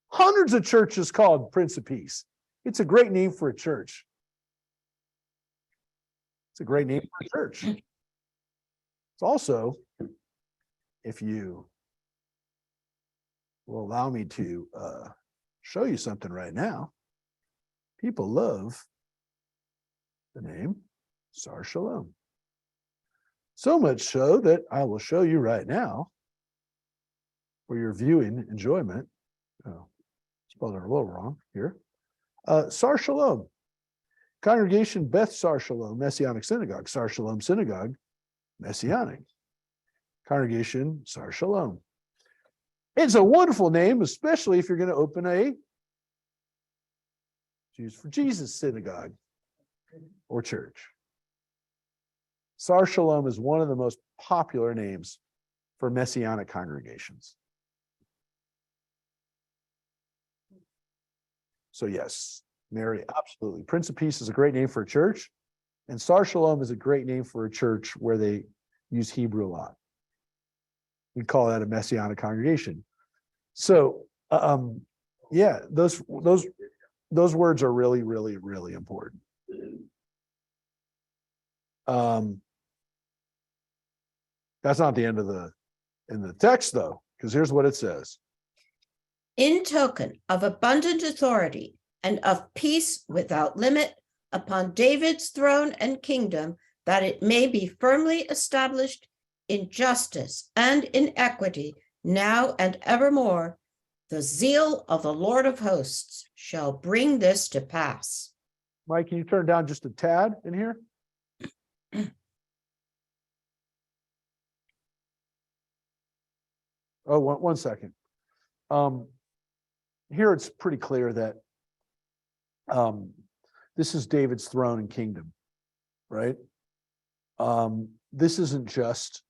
Hundreds of churches called Prince of Peace. It's a great name for a church. It's a great name for a church. It's also, if you will allow me to show you something right now, people love the name Sar Shalom. So much so that I will show you right now for your viewing enjoyment. Oh, spelled it a little wrong here. Sar Shalom. Congregation Beth Sar Shalom, Messianic Synagogue. Sar Shalom Synagogue, Messianic. Congregation Sar Shalom. It's a wonderful name, especially if you're going to open a Jews for Jesus synagogue or church. Sar Shalom is one of the most popular names for Messianic congregations. So yes, Mary, absolutely. Prince of Peace is a great name for a church, and Sar Shalom is a great name for a church where they use Hebrew a lot. We call that a Messianic congregation. So, yeah, those words are really, really, really important. That's not the end of in the text though, because here's what it says. In token of abundant authority and of peace without limit upon David's throne and kingdom, that it may be firmly established in justice and in equity now and evermore, the zeal of the Lord of hosts shall bring this to pass. Mike, can you turn down just a tad in here? Oh, one second. Here it's pretty clear that this is David's throne and kingdom, right? This isn't just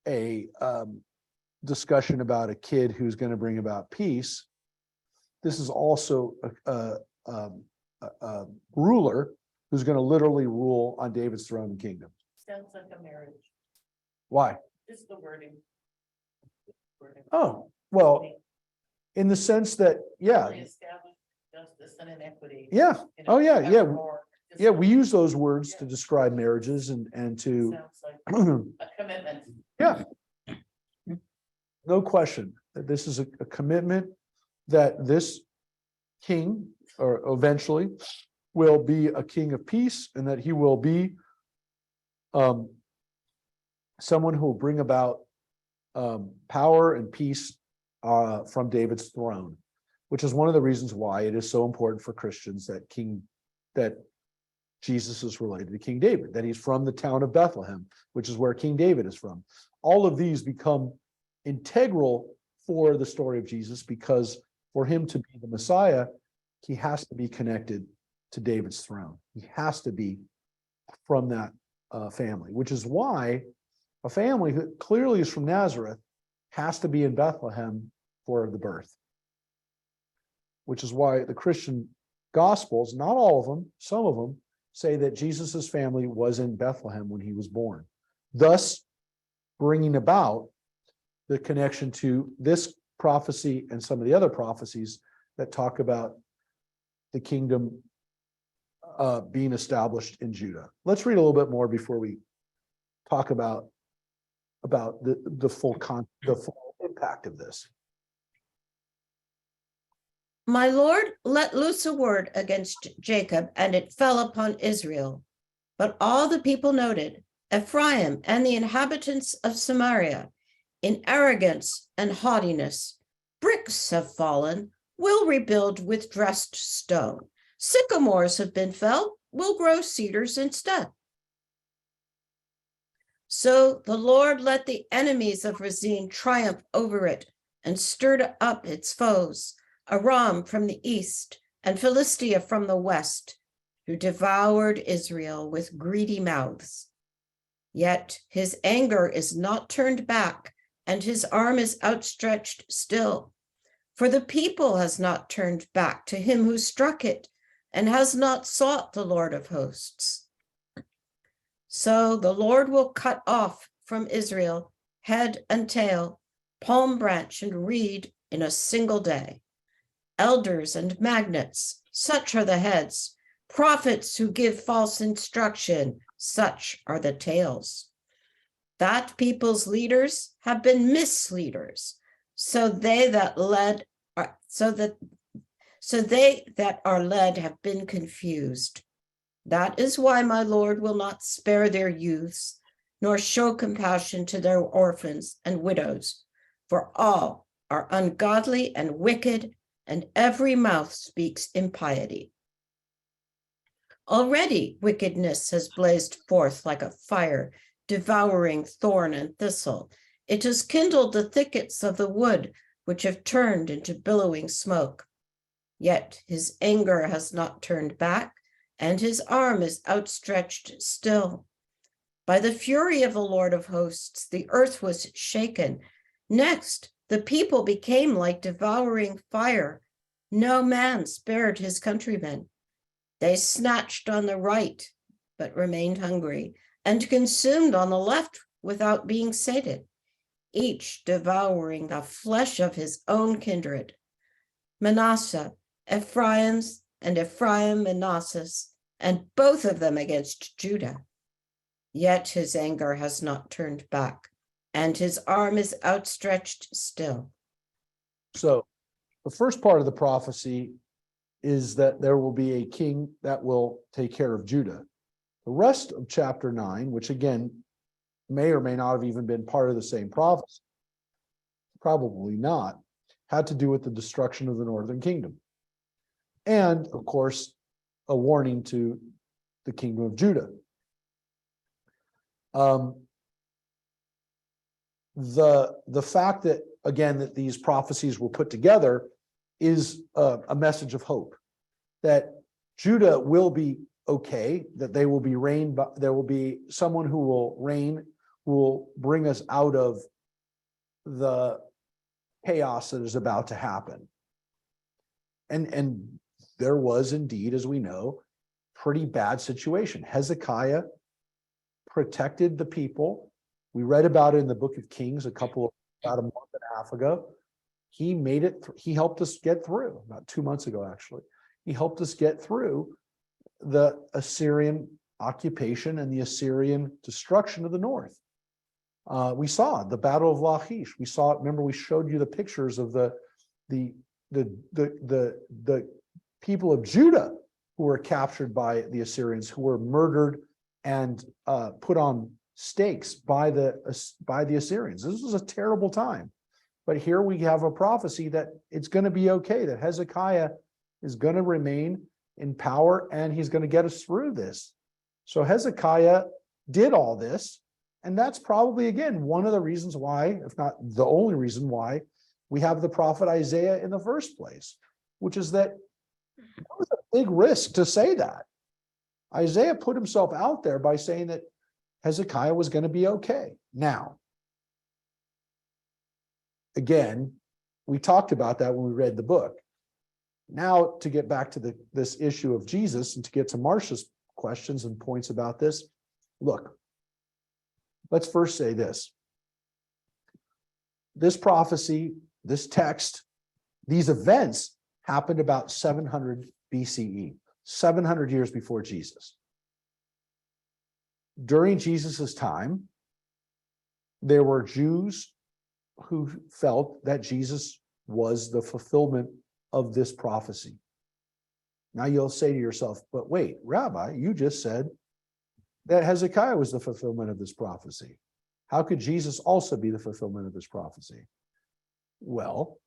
a discussion about a kid who's going to bring about peace. This is also a ruler who's going to literally rule on David's throne and kingdom. Sounds like a marriage, Why? just the wording. Oh, well, in the sense that, yeah, Firmly established justice and inequity. yeah, you oh, know, yeah, yeah. evermore. Just yeah, we use those words to describe marriages and to, Sounds like a commitment. yeah. No question that this is a commitment that this king, or eventually, will be a king of peace, and that he will be someone who will bring about power and peace from David's throne, which is one of the reasons why it is so important for Christians that Jesus is related to King David, that he's from the town of Bethlehem, which is where King David is from. All of these become integral for the story of Jesus, because for him to be the Messiah, he has to be connected to David's throne. He has to be from that family, which is why a family who clearly is from Nazareth has to be in Bethlehem for the birth. Which is why the Christian Gospels, not all of them, some of them, say that Jesus's family was in Bethlehem when he was born, thus bringing about the connection to this prophecy and some of the other prophecies that talk about the kingdom being established in Judah. Let's read a little bit more before we talk about the full impact of this. My Lord let loose a word against Jacob, and it fell upon Israel. But all the people noted Ephraim and the inhabitants of Samaria in arrogance and haughtiness. Bricks have fallen, will rebuild with dressed stone. Sycamores have been felled, will grow cedars instead. So the Lord let the enemies of Rezin triumph over it and stirred up its foes, Aram from the east and Philistia from the west, who devoured Israel with greedy mouths. Yet his anger is not turned back, and his arm is outstretched still. For the people has not turned back to him who struck it, and has not sought the Lord of hosts. So the Lord will cut off from Israel head and tail, palm branch and reed in a single day. Elders and magnates, such are the heads. Prophets who give false instruction, such are the tails. That people's leaders have been misleaders, so they that are led have been confused. That is why my Lord will not spare their youths, nor show compassion to their orphans and widows, for all are ungodly and wicked, and every mouth speaks impiety. Already wickedness has blazed forth like a fire, devouring thorn and thistle. It has kindled the thickets of the wood, which have turned into billowing smoke. Yet his anger has not turned back, and his arm is outstretched still. By the fury of the Lord of hosts, the earth was shaken. Next, the people became like devouring fire. No man spared his countrymen. They snatched on the right, but remained hungry, and consumed on the left without being sated, each devouring the flesh of his own kindred. Manasseh, Ephraim Manasseh, and both of them against Judah. Yet his anger has not turned back, and his arm is outstretched still. So the first part of the prophecy is that there will be a king that will take care of Judah. The rest of chapter 9, which again may or may not have even been part of the same prophecy, probably not, had to do with the destruction of the northern kingdom. And of course, a warning to the kingdom of Judah. The fact that, again, that these prophecies were put together is a message of hope, that Judah will be okay, that they will be reigned, but there will be someone who will reign, who will bring us out of the chaos that is about to happen. And there was indeed, as we know, pretty bad situation. Hezekiah protected the people. We read about it in the book of Kings about a month and a half ago. He made it, he helped us get through, about 2 months ago, actually. He helped us get through the Assyrian occupation and the Assyrian destruction of the north. We saw the Battle of Lachish. We saw it. Remember, we showed you the pictures of the people of Judah who were captured by the Assyrians, who were murdered and put on stakes by the Assyrians. This was a terrible time. But here we have a prophecy that it's going to be okay, that Hezekiah is going to remain in power and he's going to get us through this. So Hezekiah did all this. And that's probably, again, one of the reasons why, if not the only reason why, we have the prophet Isaiah in the first place, which is that it was a big risk to say that. Isaiah put himself out there by saying that Hezekiah was going to be okay. Now, again, we talked about that when we read the book. Now, to get back to this issue of Jesus and to get to Marcia's questions and points about this, look, let's first say this. This prophecy, this text, these events happened about 700 BCE, 700 years before Jesus. During Jesus's time, there were Jews who felt that Jesus was the fulfillment of this prophecy. Now you'll say to yourself, but wait, Rabbi, you just said that Hezekiah was the fulfillment of this prophecy. How could Jesus also be the fulfillment of this prophecy? Well,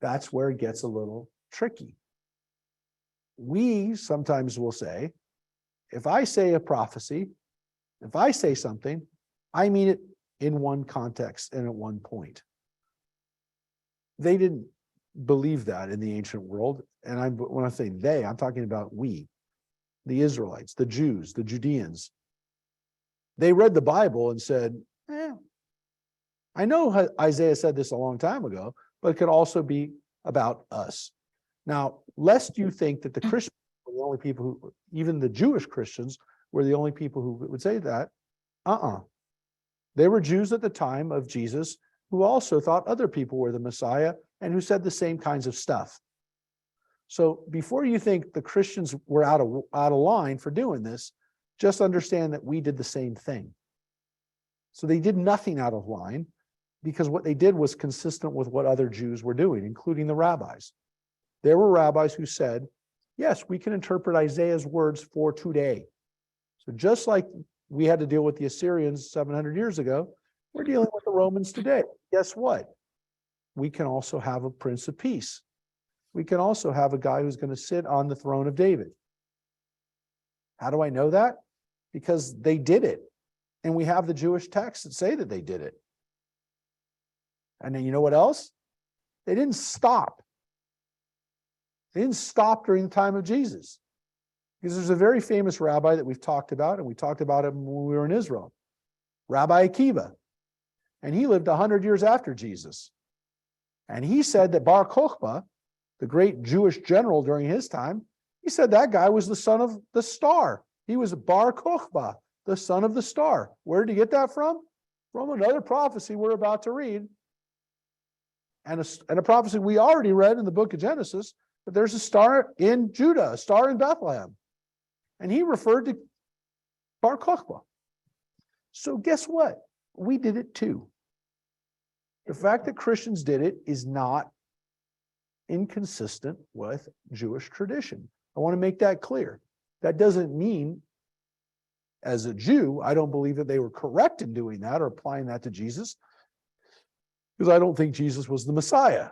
that's where it gets a little tricky. We sometimes will say, if I say a prophecy, if I say something, I mean it in one context and at one point. They didn't believe that in the ancient world. And when I say they, I'm talking about we, the Israelites, the Jews, the Judeans. They read the Bible and said, I know Isaiah said this a long time ago, but it could also be about us. Now, lest you think that the Christians were the only people who, even the Jewish Christians, were the only people who would say that. There were Jews at the time of Jesus who also thought other people were the Messiah and who said the same kinds of stuff. So before you think the Christians were out of line for doing this, just understand that we did the same thing. So they did nothing out of line because what they did was consistent with what other Jews were doing, including the rabbis. There were rabbis who said, yes, we can interpret Isaiah's words for today. So just like we had to deal with the Assyrians 700 years ago, we're dealing with the Romans today. Guess what? We can also have a Prince of Peace. We can also have a guy who's going to sit on the throne of David. How do I know that? Because they did it. And we have the Jewish texts that say that they did it. And then you know what else? They didn't stop. They didn't stop during the time of Jesus. Because there's a very famous rabbi that we've talked about, and we talked about him when we were in Israel, Rabbi Akiva. And he lived 100 years after Jesus. And he said that Bar Kokhba, the great Jewish general during his time, he said that guy was the son of the star. He was Bar Kokhba, the son of the star. Where did he get that from? From another prophecy we're about to read. And a prophecy we already read in the book of Genesis, but there's a star in Judah, a star in Bethlehem. And he referred to Bar Kokhba. So guess what? We did it too. The fact that Christians did it is not inconsistent with Jewish tradition. I want to make that clear. That doesn't mean, as a Jew, I don't believe that they were correct in doing that or applying that to Jesus, because I don't think Jesus was the Messiah.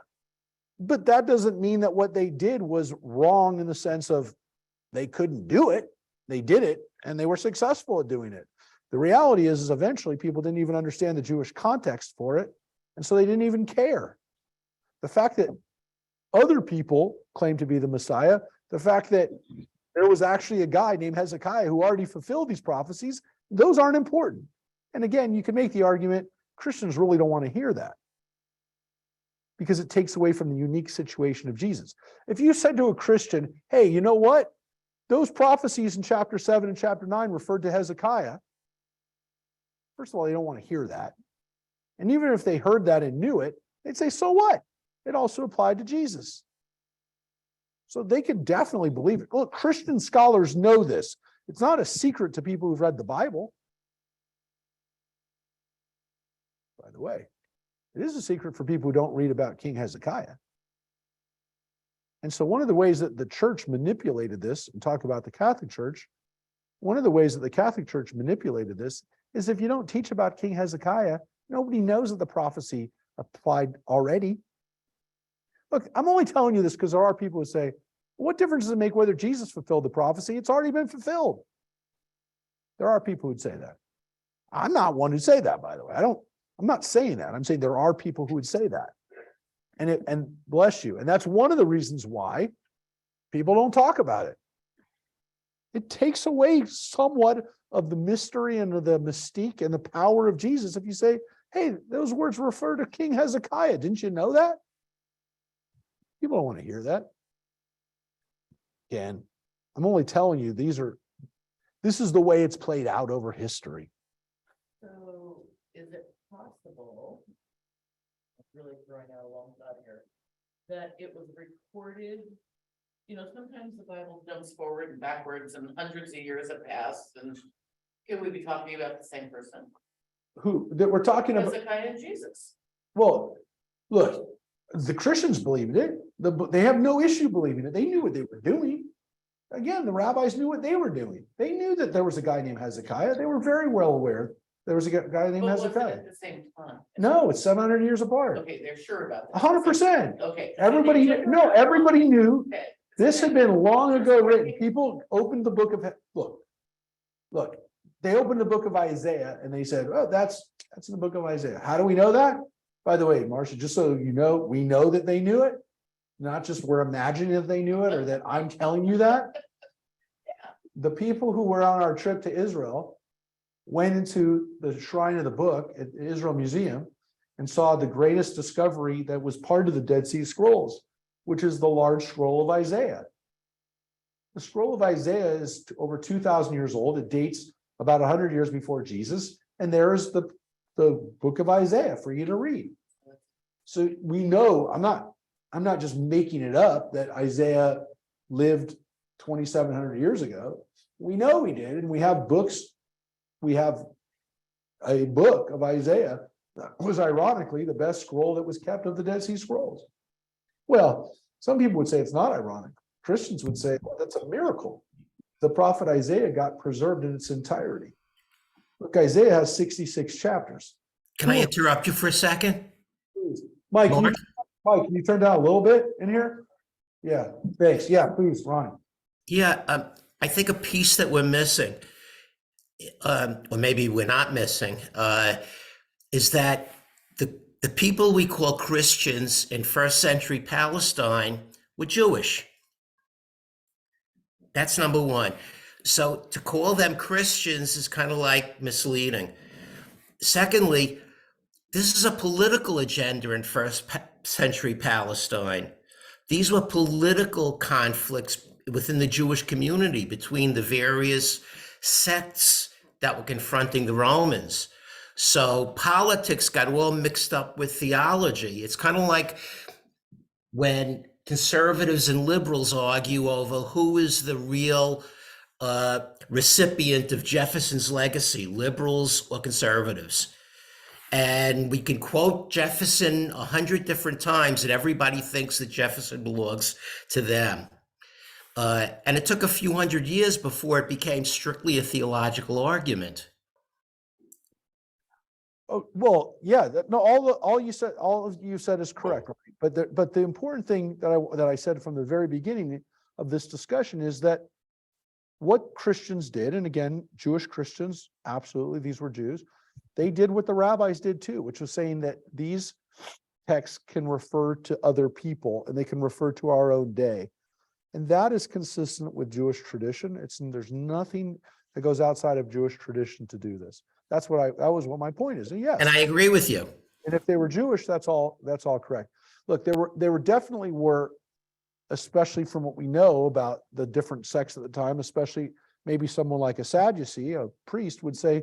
But that doesn't mean that what they did was wrong in the sense of they couldn't do it. They did it and they were successful at doing it. The reality is eventually people didn't even understand the Jewish context for it. And so they didn't even care. The fact that other people claim to be the Messiah, the fact that there was actually a guy named Hezekiah who already fulfilled these prophecies, those aren't important. And again, you can make the argument, Christians really don't want to hear that because it takes away from the unique situation of Jesus. If you said to a Christian, hey, you know what? Those prophecies in chapter 7 and chapter 9 referred to Hezekiah. First of all, they don't want to hear that. And even if they heard that and knew it, they'd say, so what? It also applied to Jesus. So they could definitely believe it. Look, Christian scholars know this. It's not a secret to people who've read the Bible. By the way, it is a secret for people who don't read about King Hezekiah. And so one of the ways that the church manipulated this, and talk about the Catholic Church, one of the ways that the Catholic Church manipulated this is if you don't teach about King Hezekiah, nobody knows that the prophecy applied already. Look, I'm only telling you this because there are people who say, what difference does it make whether Jesus fulfilled the prophecy? It's already been fulfilled. There are people who'd say that. I'm not one who'd say that, by the way. I'm not saying that. I'm saying there are people who would say that. And bless you. And that's one of the reasons why people don't talk about it. It takes away somewhat of the mystery and the mystique and the power of Jesus if you say, hey, those words refer to King Hezekiah. Didn't you know that? People don't want to hear that. Again, I'm only telling you this is the way it's played out over history. So is it possible, I'm really throwing out a long shot here, that it was recorded, sometimes the Bible jumps forward and backwards and hundreds of years have passed, and could we be talking about the same person? Who that we're talking about? Hezekiah and Jesus. Well, look, the Christians believed it. They have no issue believing it. They knew what they were doing. Again, the rabbis knew what they were doing. They knew that there was a guy named Hezekiah. They were very well aware there was a guy named But was it Hezekiah. at the same time? No, it's 700 years apart. Okay, they're sure about that. 100%. Okay. Everybody knew. Okay. This had been long ago written. People opened the book of, look, they opened the book of Isaiah and they said, oh, that's in the book of Isaiah. How do we know that? By the way, Marcia, just so you know, we know that they knew it, not just we're imagining that they knew it or that I'm telling you that. The people who were on our trip to Israel went into the shrine of the book at the Israel Museum and saw the greatest discovery that was part of the Dead Sea Scrolls, which is the large scroll of Isaiah. The scroll of Isaiah is over 2,000 years old. It dates about 100 years before Jesus. And there's the book of Isaiah for you to read. So we know, I'm not just making it up that Isaiah lived 2,700 years ago. We know he did. And we have books. We have a book of Isaiah that was ironically the best scroll that was kept of the Dead Sea Scrolls. Well, some people would say it's not ironic. Christians would say, well, that's a miracle. The prophet Isaiah got preserved in its entirety. Look, Isaiah has 66 chapters. Can I interrupt you for a second? Please. Mike, can you turn down a little bit in here? Yeah, thanks. Yeah, please, Ronnie. Yeah, I think a piece that we're missing, or maybe we're not missing, is that the people we call Christians in first century Palestine were Jewish. That's number one. So to call them Christians is kind of like misleading. Secondly, this is a political agenda in first century Palestine. These were political conflicts within the Jewish community between the various sects that were confronting the Romans. So politics got all mixed up with theology. It's kind of like when conservatives and liberals argue over who is the real recipient of Jefferson's legacy, liberals or conservatives. And we can quote Jefferson 100 different times, and everybody thinks that Jefferson belongs to them. And it took a few hundred years before it became strictly a theological argument. Oh, well, yeah, no, all of you said is correct, right? But the important thing that I said from the very beginning of this discussion is that what Christians did, and again, Jewish Christians, absolutely, these were Jews, they did what the rabbis did too, which was saying that these texts can refer to other people and they can refer to our own day. And that is consistent with Jewish tradition. There's nothing that goes outside of Jewish tradition to do this. That was what my point is. And yes. And I agree with you. And if they were Jewish, that's all correct. Look, there definitely were, especially from what we know about the different sects at the time, especially maybe someone like a Sadducee, a priest, would say,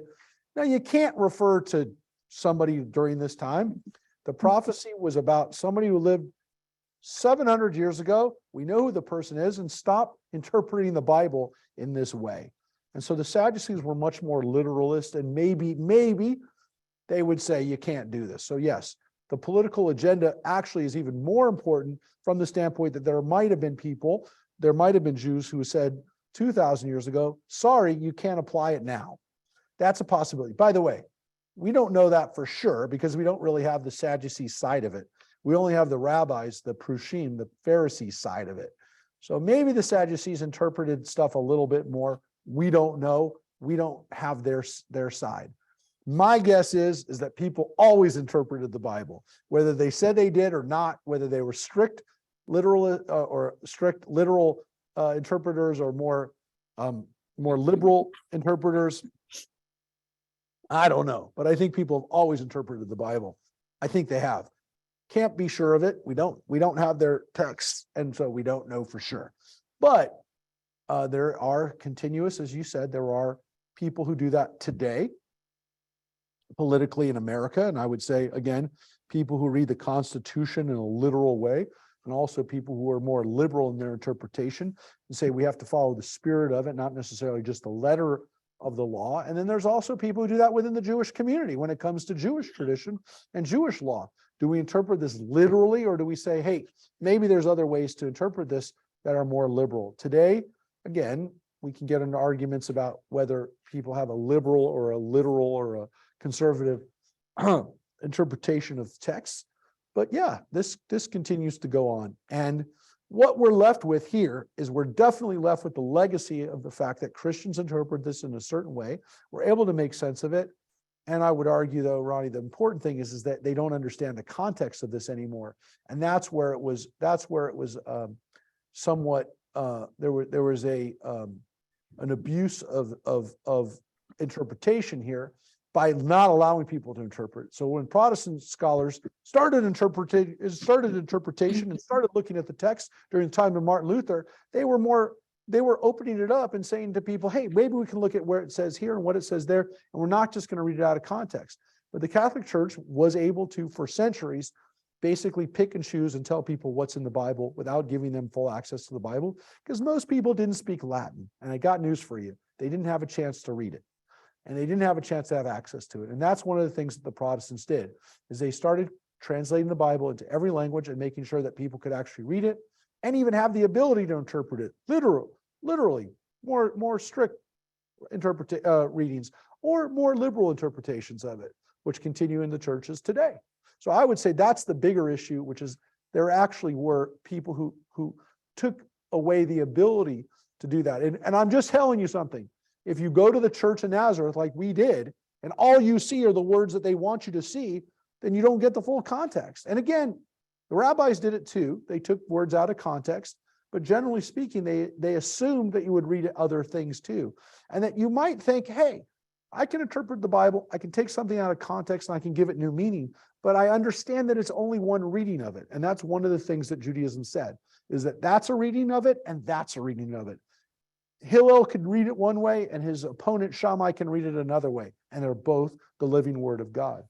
no, you can't refer to somebody during this time. The prophecy was about somebody who lived 700 years ago. We know who the person is, and stop interpreting the Bible in this way. And so the Sadducees were much more literalist, and maybe they would say you can't do this. So yes, the political agenda actually is even more important from the standpoint that there might have been Jews who said 2,000 years ago, sorry, you can't apply it now. That's a possibility. By the way, we don't know that for sure because we don't really have the Sadducee side of it. We only have the rabbis, the Prushim, the Pharisees side of it. So maybe the Sadducees interpreted stuff a little bit more. We don't know. We don't have their side. My guess is that people always interpreted the Bible, whether they said they did or not, whether they were strict literal interpreters or more liberal interpreters. I don't know, but I think people have always interpreted the Bible. I think they have. Can't be sure of it. We don't have their texts, and so we don't know for sure. But there are continuous, as you said, there are people who do that today politically in America. And I would say, again, people who read the Constitution in a literal way, and also people who are more liberal in their interpretation and say we have to follow the spirit of it, not necessarily just the letter of the law. And then there's also people who do that within the Jewish community when it comes to Jewish tradition and Jewish law. Do we interpret this literally, or do we say, hey, maybe there's other ways to interpret this that are more liberal? Today, again, we can get into arguments about whether people have a liberal or a literal or a conservative interpretation of texts. But yeah, this continues to go on. And what we're left with here is we're definitely left with the legacy of the fact that Christians interpret this in a certain way. We're able to make sense of it. And I would argue, though, Ronnie, the important thing is that they don't understand the context of this anymore. And that's where it was somewhat there was an abuse of interpretation here by not allowing people to interpret. So when Protestant scholars started interpretation and started looking at the text during the time of Martin Luther, they were opening it up and saying to people, hey, maybe we can look at where it says here and what it says there, and we're not just going to read it out of context. But the Catholic Church was able to, for centuries, basically pick and choose and tell people what's in the Bible without giving them full access to the Bible, because most people didn't speak Latin. And I got news for you. They didn't have a chance to read it. And they didn't have a chance to have access to it. And that's one of the things that the Protestants did, is they started translating the Bible into every language and making sure that people could actually read it and even have the ability to interpret it literally, more strict readings or more liberal interpretations of it, which continue in the churches today. So I would say that's the bigger issue, which is there actually were people who took away the ability to do that. And I'm just telling you something. If you go to the Church of Nazareth like we did, and all you see are the words that they want you to see, then you don't get the full context. And again, the rabbis did it too. They took words out of context, but generally speaking, they assumed that you would read other things too. And that you might think, hey, I can interpret the Bible, I can take something out of context and I can give it new meaning, but I understand that it's only one reading of it. And that's one of the things that Judaism said, is that that's a reading of it and that's a reading of it. Hillel could read it one way and his opponent Shammai can read it another way. And they're both the living word of God.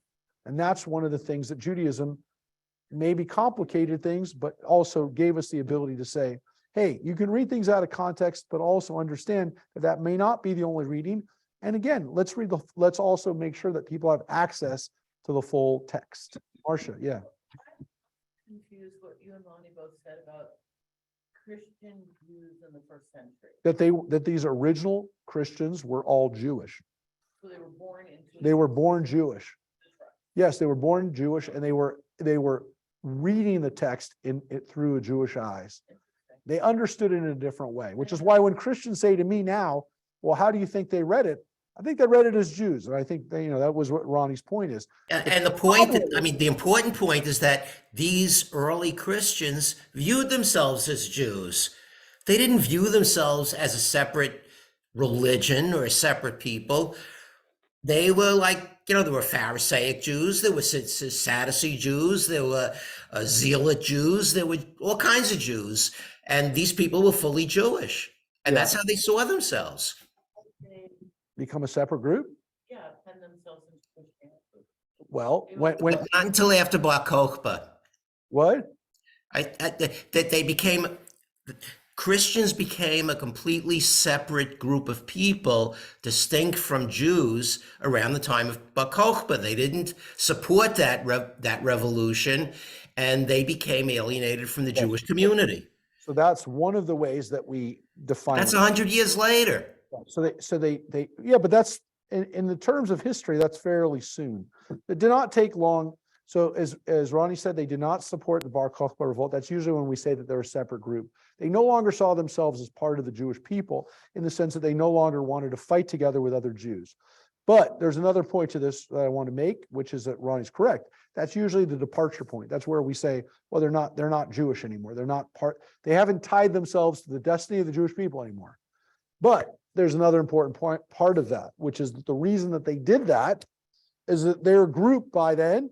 And that's one of the things that Judaism maybe complicated things, but also gave us the ability to say, hey, you can read things out of context, but also understand that that may not be the only reading. And again, let's also make sure that people have access to the full text. Marcia, yeah. Confused what you and Lonnie both said about Christian Jews in the first century. That these original Christians were all Jewish. So they were born into. They were born Jewish. Yes, they were born Jewish, and they were reading the text through Jewish eyes. They understood it in a different way, which is why when Christians say to me now, well, how do you think they read it? I think they read it as Jews. And I think that was what Ronnie's point is. And the point, I mean, the important point is that these early Christians viewed themselves as Jews. They didn't view themselves as a separate religion or a separate people. They were like, there were Pharisaic Jews, there were Sadducee Jews, there were Zealot Jews, there were all kinds of Jews. And these people were fully Jewish. And that's how they saw themselves. Become a separate group? Yeah, pen themselves into Christianity. Well, when But not until after Bar Kokhba. what? That they became, Christians became a completely separate group of people, distinct from Jews around the time of Bar Kokhba. They didn't support that revolution, and they became alienated from the Jewish community. So that's one of the ways that we define That's it. 100 years later. So they yeah, but that's in the terms of history, that's fairly soon. It did not take long. So as Ronnie said, they did not support the Bar Kokhba revolt. That's usually when we say that they're a separate group. They no longer saw themselves as part of the Jewish people in the sense that they no longer wanted to fight together with other Jews. But there's another point to this that I want to make, which is that Ronnie's correct. That's usually the departure point. That's where we say, well, they're not Jewish anymore. They haven't tied themselves to the destiny of the Jewish people anymore. But there's another important part of that, which is that the reason that they did that is that their group by then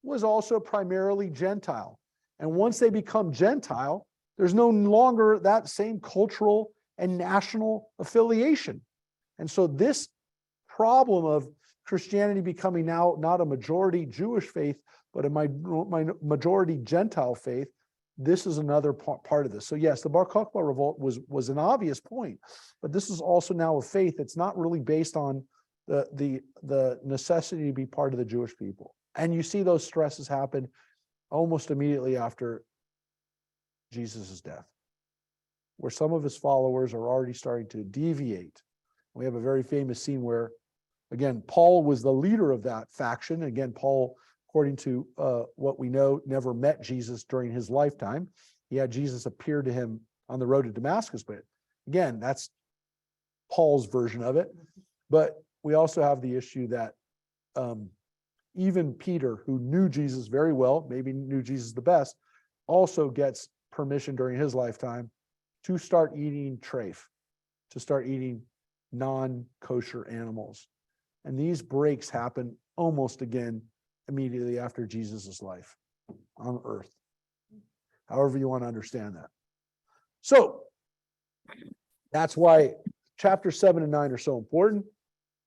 was also primarily Gentile. And once they become Gentile, there's no longer that same cultural and national affiliation. And so this problem of Christianity becoming now not a majority Jewish faith, but a majority Gentile faith, this is another part of this. So yes, the Bar Kokhba revolt was an obvious point, but this is also now a faith that's not really based on the necessity to be part of the Jewish people. And you see those stresses happen almost immediately after Jesus' death, where some of his followers are already starting to deviate. We have a very famous scene where, again, Paul was the leader of that faction. Again, Paul, according to what we know, never met Jesus during his lifetime. He had Jesus appear to him on the road to Damascus. But again, that's Paul's version of it. But we also have the issue that even Peter, who knew Jesus very well, maybe knew Jesus the best, also gets permission during his lifetime to start eating treif, to start eating non-kosher animals. And these breaks happen almost again immediately after Jesus' life on earth. However you want to understand that. So that's why chapters 7 and 9 are so important.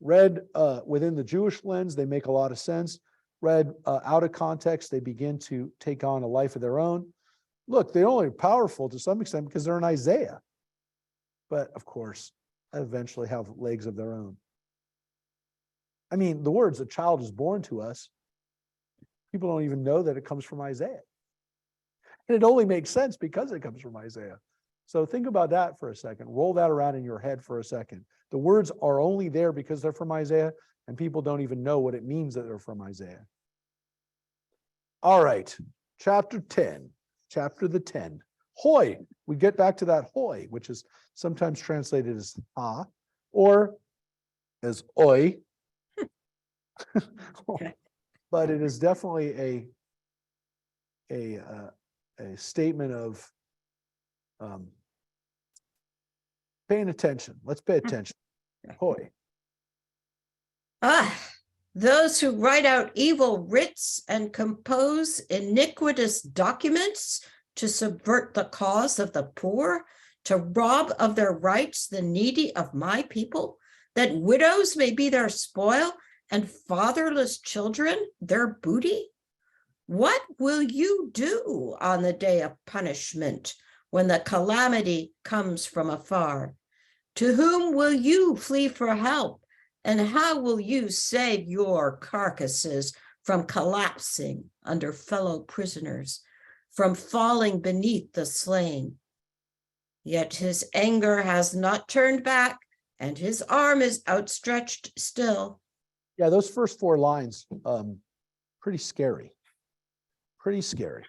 Read within the Jewish lens, they make a lot of sense. Read out of context, they begin to take on a life of their own. Look, they're only powerful to some extent because they're in Isaiah. But of course, eventually have legs of their own. I mean, the words, "a child is born to us," people don't even know that it comes from Isaiah. And it only makes sense because it comes from Isaiah. So think about that for a second. Roll that around in your head for a second. The words are only there because they're from Isaiah, and people don't even know what it means that they're from Isaiah. All right, chapter 10, chapter the 10. Hoi, we get back to that hoi, which is sometimes translated as ha, or as oi. But it is definitely a statement of paying attention. Let's pay attention. Hoi. Those who write out evil writs and compose iniquitous documents to subvert the cause of the poor, to rob of their rights the needy of my people, that widows may be their spoil and fatherless children their booty? What will you do on the day of punishment when the calamity comes from afar? To whom will you flee for help? And how will you save your carcasses from collapsing under fellow prisoners, from falling beneath the slain? Yet his anger has not turned back, and his arm is outstretched still. Yeah, those first four lines, pretty scary. Pretty scary.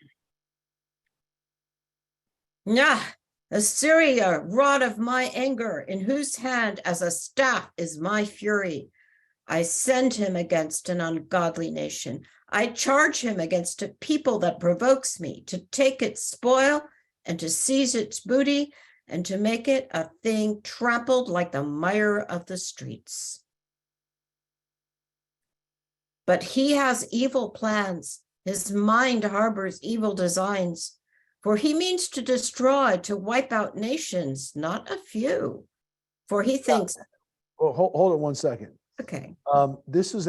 Nah, Assyria, rod of my anger, in whose hand as a staff is my fury. I send him against an ungodly nation. I charge him against a people that provokes me, to take its spoil and to seize its booty and to make it a thing trampled like the mire of the streets. But he has evil plans. His mind harbors evil designs, for he means to destroy, to wipe out nations, not a few. For he thinks, Well, hold it 1 second. okay, This is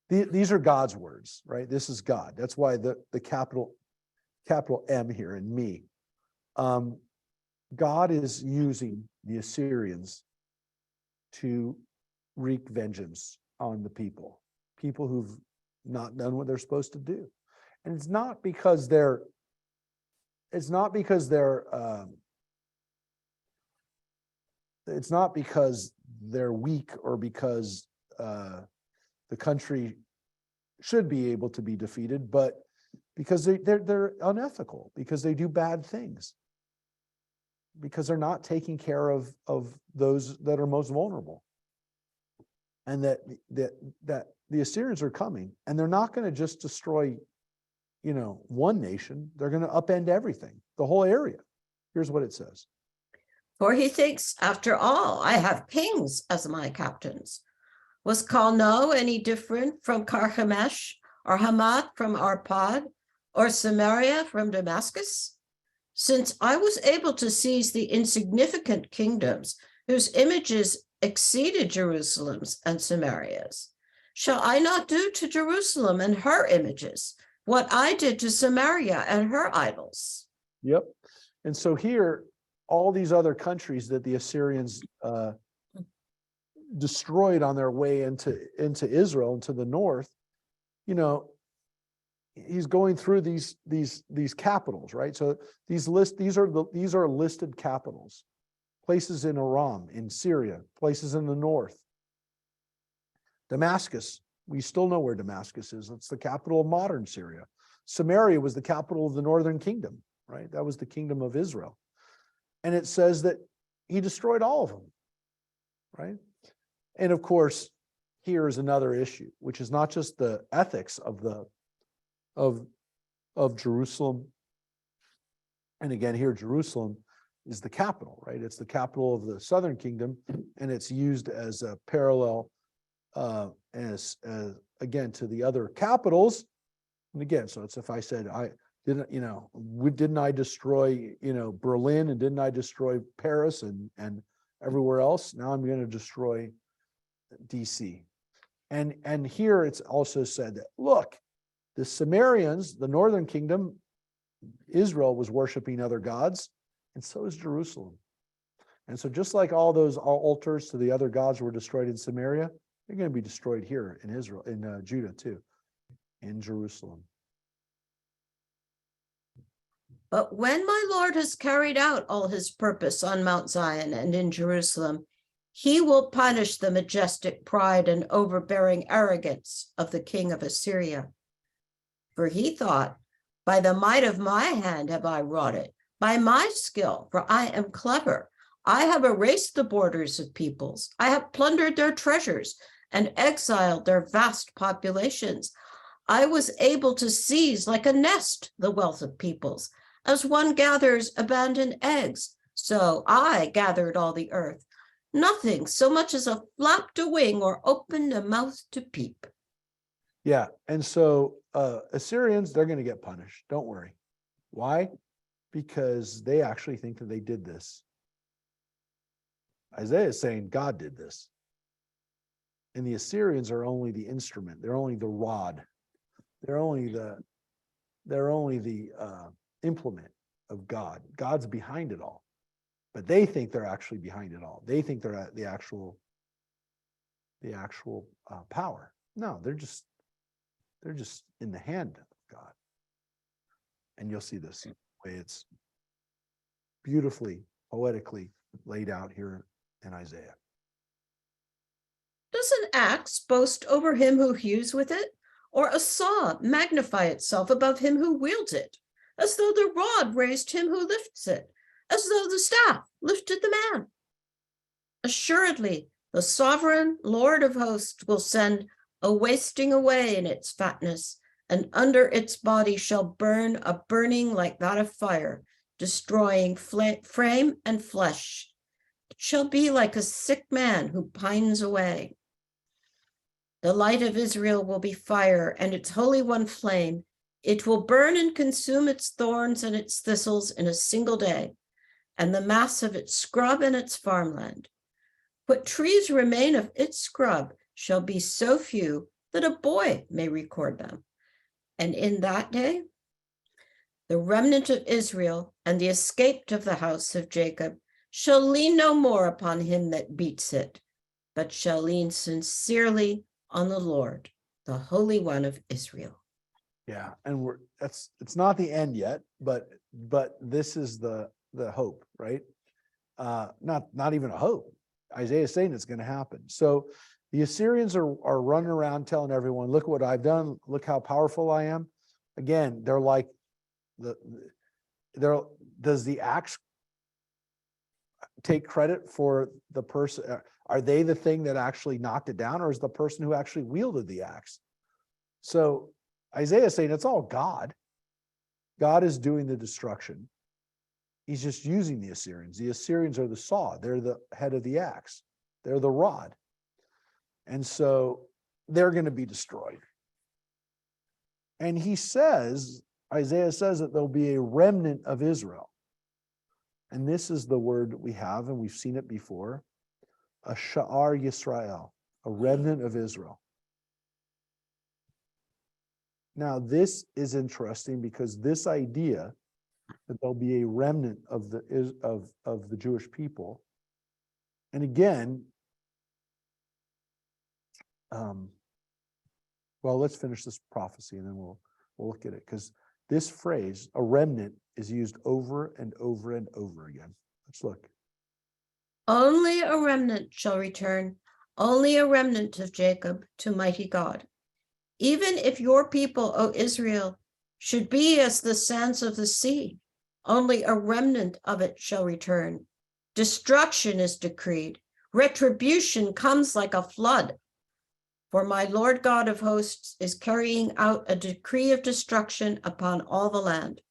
these are God's words, right? This is God. That's why the capital M here in me. God is using the Assyrians to wreak vengeance on the people who've not done what they're supposed to do. And it's not because they're it's not because they're weak or because the country should be able to be defeated, but because they're unethical, because they do bad things, because they're not taking care of those that are most vulnerable. And that the Assyrians are coming, and they're not going to just destroy, one nation. They're going to upend everything, the whole area. Here's what it says. for he thinks, after all, I have kings as my captains. Was Kalno any different from Carchemish, or Hamath from Arpad, or Samaria from Damascus? Since I was able to seize the insignificant kingdoms whose images exceeded Jerusalem's and Samaria's, shall I not do to Jerusalem and her images what I did to Samaria and her idols? Yep. And so here, all these other countries that the Assyrians destroyed on their way into Israel, into the north, he's going through these capitals, right? So these are listed capitals, places in Aram, in Syria, places in the north. Damascus, we still know where Damascus is. It's the capital of modern Syria. Samaria was the capital of the northern kingdom, right? That was the kingdom of Israel. And it says that he destroyed all of them, right? And of course, here is another issue, which is not just the ethics of Jerusalem. And again, here Jerusalem is the capital, right? It's the capital of the southern kingdom, and it's used as a parallel as again to the other capitals. And again, so it's if I said didn't I destroy Berlin, and didn't I destroy Paris and everywhere else? Now I'm going to destroy DC. And here it's also said that, look, the Sumerians, the northern kingdom, Israel was worshiping other gods, and so is Jerusalem. And so just like all those altars to the other gods were destroyed in Samaria, they're going to be destroyed here in Israel, in Judah too, in Jerusalem. But when my Lord has carried out all his purpose on Mount Zion and in Jerusalem, he will punish the majestic pride and overbearing arrogance of the king of Assyria. For he thought, by the might of my hand have I wrought it, by my skill, for I am clever. I have erased the borders of peoples. I have plundered their treasures and exiled their vast populations. I was able to seize like a nest the wealth of peoples. As one gathers abandoned eggs, so I gathered all the earth. Nothing so much as a flapped a wing or opened a mouth to peep. Yeah, and so Assyrians, they're going to get punished. Don't worry. Why? Because they actually think that they did this. Isaiah is saying God did this. And the Assyrians are only the instrument. They're only the rod. They're only the implement of God. God's behind it all, but they think they're actually behind it all. They think they're at the actual power. No, they're just in the hand of God. And you'll see this way it's beautifully, poetically laid out here in Isaiah. Does an axe boast over him who hews with it, or a saw magnify itself above him who wields it, as though the rod raised him who lifts it, as though the staff lifted the man? Assuredly, the sovereign Lord of hosts will send a wasting away in its fatness, and under its body shall burn a burning like that of fire, destroying frame and flesh. It shall be like a sick man who pines away. The light of Israel will be fire, and its Holy One flame. It will burn and consume its thorns and its thistles in a single day, and the mass of its scrub and its farmland. What trees remain of its scrub shall be so few that a boy may record them. And in that day, the remnant of Israel and the escaped of the house of Jacob shall lean no more upon him that beats it, but shall lean sincerely on the Lord, the Holy One of Israel. Yeah, and it's not the end yet, but this is the hope, right? Not even a hope. Isaiah is saying it's going to happen. So the Assyrians are running around telling everyone, look what I've done, look how powerful I am. Again, they're like does the axe take credit for the person? Are they the thing that actually knocked it down, or is the person who actually wielded the axe? So Isaiah is saying it's all God. God is doing the destruction. He's just using the Assyrians. The Assyrians are the saw. They're the head of the axe. They're the rod. And so they're going to be destroyed. And Isaiah says that there'll be a remnant of Israel. And this is the word that we have, and we've seen it before, a Sha'ar Yisrael, a remnant of Israel. Now, this is interesting because this idea that there'll be a remnant of the Jewish people, and again, well, let's finish this prophecy and then we'll look at it, because this phrase, a remnant, is used over and over and over again. Let's look. Only a remnant shall return, only a remnant of Jacob to mighty God. Even if your people, O Israel, should be as the sands of the sea, only a remnant of it shall return. Destruction is decreed. Retribution comes like a flood. For my Lord God of hosts is carrying out a decree of destruction upon all the land.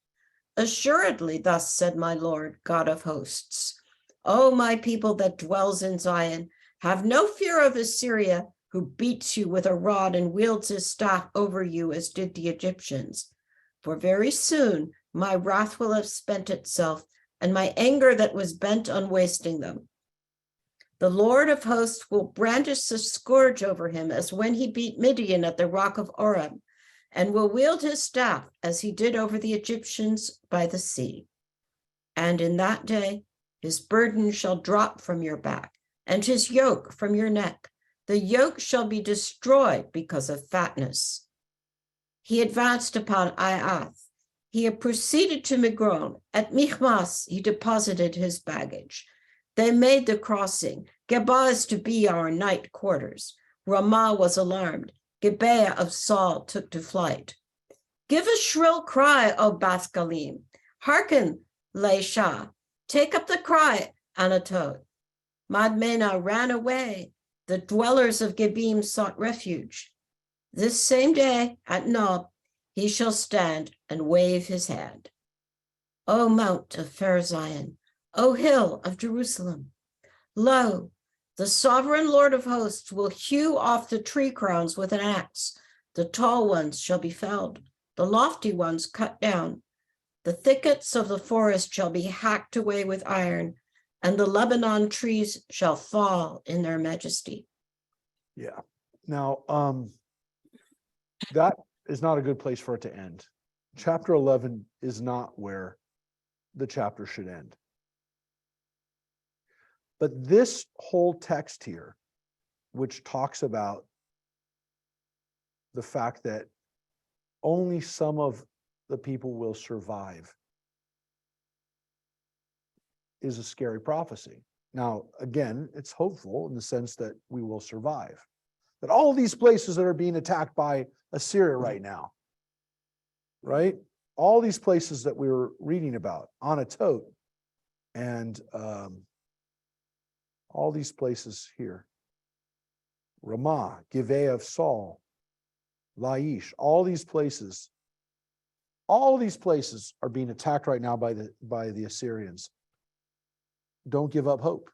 Assuredly, thus said my Lord God of hosts, O my people that dwells in Zion, have no fear of Assyria, who beats you with a rod and wields his staff over you as did the Egyptians. For very soon my wrath will have spent itself, and my anger that was bent on wasting them. The Lord of hosts will brandish a scourge over him as when he beat Midian at the rock of Oreb, and will wield his staff as he did over the Egyptians by the sea. And in that day his burden shall drop from your back, and his yoke from your neck. The yoke shall be destroyed because of fatness. He advanced upon Aiath. He had proceeded to Migron. At Michmas he deposited his baggage. They made the crossing. Geba is to be our night quarters. Ramah was alarmed. Gibeah of Saul took to flight. Give a shrill cry, O Bath Galim. Hearken, Laishah. Take up the cry, Anatot. Madmena ran away. The dwellers of Gebim sought refuge. This same day at Nob he shall stand and wave his hand. O mount of fair Zion, O hill of Jerusalem, lo, the sovereign Lord of hosts will hew off the tree crowns with an axe. The tall ones shall be felled, the lofty ones cut down. The thickets of the forest shall be hacked away with iron, and the Lebanon trees shall fall in their majesty. Yeah. Now, that is not a good place for it to end. chapter 11 is not where the chapter should end. But this whole text here, which talks about the fact that only some of the people will survive, is a scary prophecy. Now, again, it's hopeful in the sense that we will survive. That all these places that are being attacked by Assyria right now, right? All these places that we were reading about, Anatot, and all these places here, Ramah, Gibeah of Saul, Laish, all these places are being attacked right now by the Assyrians. Don't give up hope,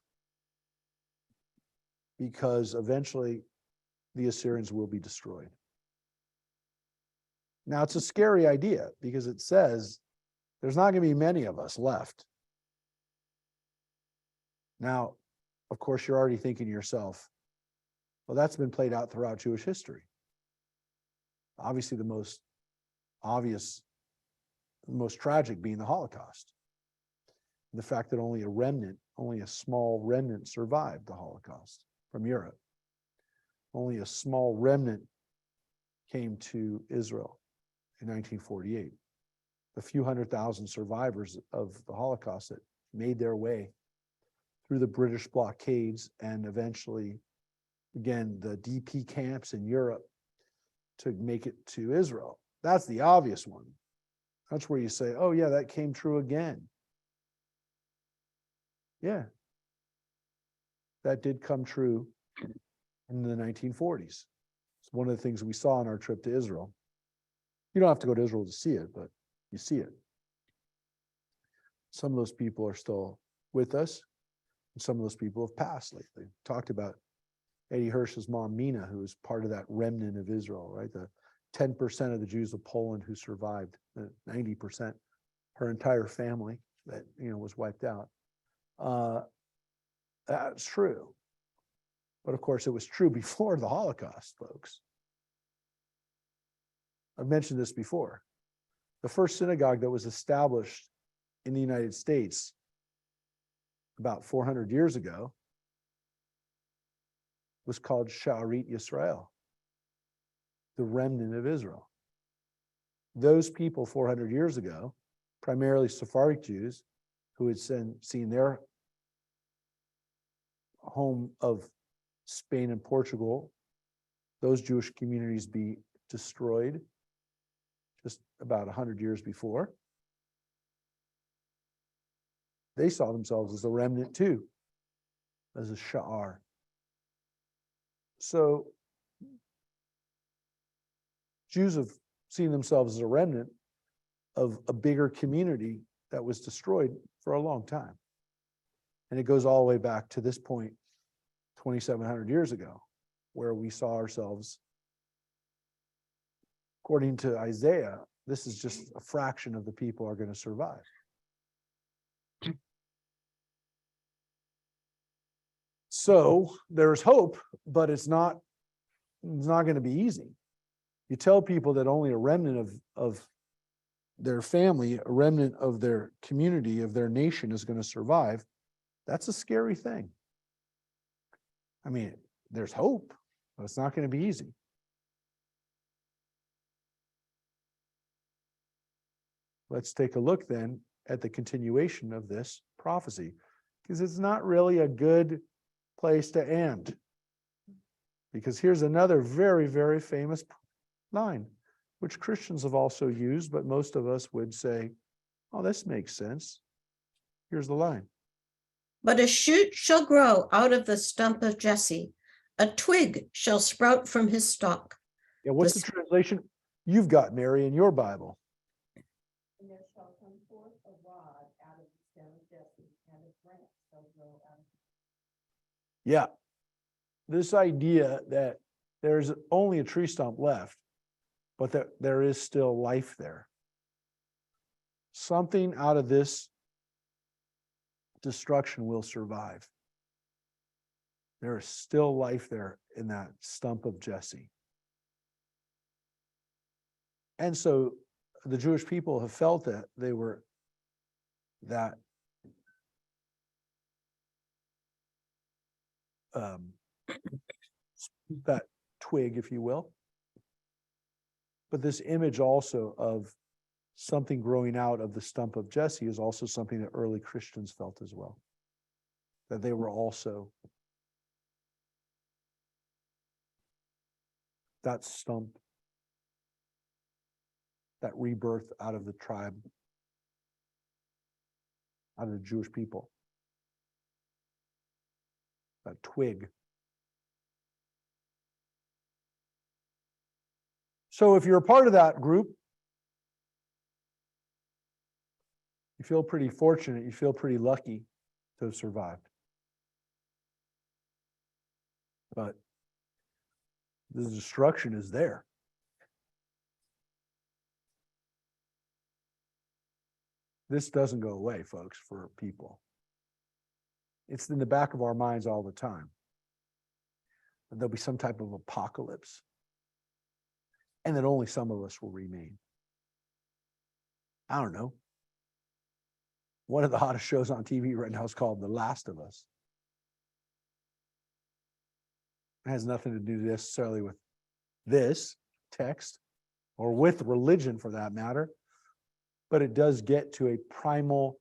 because eventually the Assyrians will be destroyed. Now, it's a scary idea because it says there's not going to be many of us left. Now, of course, you're already thinking to yourself, well, that's been played out throughout Jewish history. Obviously, the most obvious, the most tragic being the Holocaust. The fact that only a small remnant survived the Holocaust from Europe. Only a small remnant came to Israel in 1948. The few 100,000 survivors of the Holocaust that made their way through the British blockades and eventually, again, the DP camps in Europe to make it to Israel. That's the obvious one. That's where you say, oh yeah, that came true again. Yeah, that did come true in the 1940s. It's one of the things we saw on our trip to Israel. You don't have to go to Israel to see it, but you see it. Some of those people are still with us, and some of those people have passed lately. Talked about Eddie Hirsch's mom, Mina, who was part of that remnant of Israel, right? The 10% of the Jews of Poland who survived, the 90%, her entire family that, was wiped out. That's true. But of course, it was true before the Holocaust, folks. I've mentioned this before. The first synagogue that was established in the United States about 400 years ago was called Sha'arit Yisrael, the remnant of Israel. Those people 400 years ago, primarily Sephardic Jews, who had seen their home of Spain and Portugal, those Jewish communities be destroyed just about 100 years before. They saw themselves as a remnant too, as a sha'ar. So Jews have seen themselves as a remnant of a bigger community that was destroyed for a long time. And it goes all the way back to this point, 2,700 years ago, where we saw ourselves, according to Isaiah, this is just a fraction of the people are going to survive. So there's hope, but it's not going to be easy. You tell people that only a remnant of their family, a remnant of their community, of their nation is going to survive. That's a scary thing. I mean, there's hope, but it's not going to be easy. Let's take a look then at the continuation of this prophecy, because it's not really a good place to end. Because here's another very, very famous line, which Christians have also used, but most of us would say, oh, this makes sense. Here's the line. But a shoot shall grow out of the stump of Jesse, a twig shall sprout from his stalk. Yeah, what's the translation? You've got, Mary, in your Bible. And there shall come forth a rod out of the stem of Jesse, and a branch shall grow out of it. Yeah. This idea that there's only a tree stump left, but that there is still life there. Something out of this destruction will survive. There is still life there in that stump of Jesse. And so the Jewish people have felt that they were that that twig, if you will. But this image also of something growing out of the stump of Jesse is also something that early Christians felt as well. That they were also that stump, that rebirth out of the tribe, out of the Jewish people. That twig. So if you're a part of that group, you feel pretty fortunate, you feel pretty lucky to have survived. But the destruction is there. This doesn't go away, folks, for people. It's in the back of our minds all the time. And there'll be some type of apocalypse. And that only some of us will remain. I don't know. One of the hottest shows on TV right now is called The Last of Us. It has nothing to do necessarily with this text or with religion for that matter, but it does get to a primal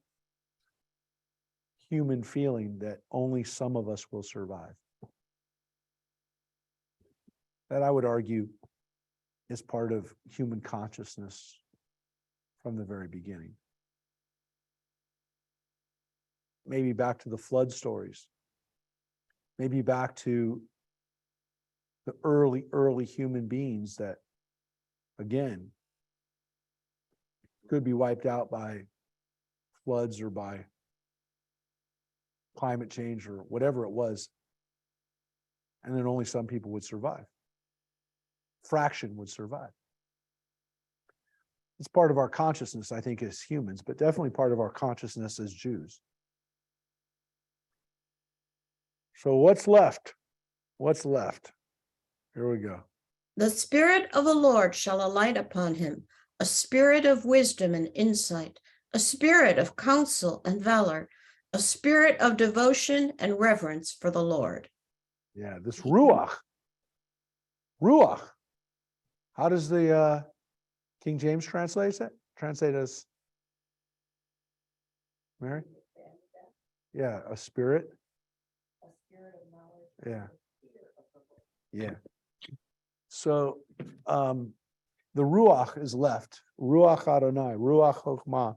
human feeling that only some of us will survive. That I would argue is part of human consciousness from the very beginning. Maybe back to the flood stories. Maybe back to the early human beings that, again, could be wiped out by floods or by climate change or whatever it was. And then only some people would survive. Fraction would survive. It's part of our consciousness, I think, as humans, but definitely part of our consciousness as Jews. So what's left? What's left? Here we go. The Spirit of the Lord shall alight upon him, a spirit of wisdom and insight, a spirit of counsel and valor, a spirit of devotion and reverence for the Lord. Yeah, this ruach. Ruach. How does the King James translate it? Translate as Mary? Yeah, a spirit. A spirit of knowledge. Yeah. Yeah. So the ruach is left. Ruach Adonai, ruach Chokhmah,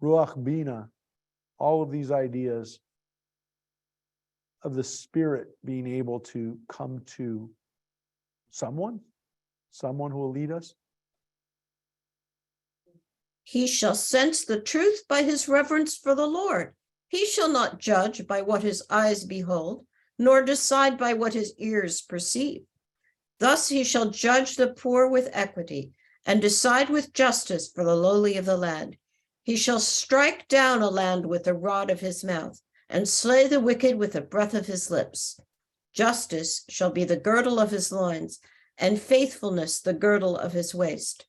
ruach Bina, all of these ideas of the Spirit being able to come to someone who will lead us. He shall sense the truth by his reverence for the Lord. He shall not judge by what his eyes behold, nor decide by what his ears perceive. Thus he shall judge the poor with equity, and decide with justice for the lowly of the land. He shall strike down a land with the rod of his mouth, and slay the wicked with the breath of his lips. Justice shall be the girdle of his loins, and faithfulness the girdle of his waist.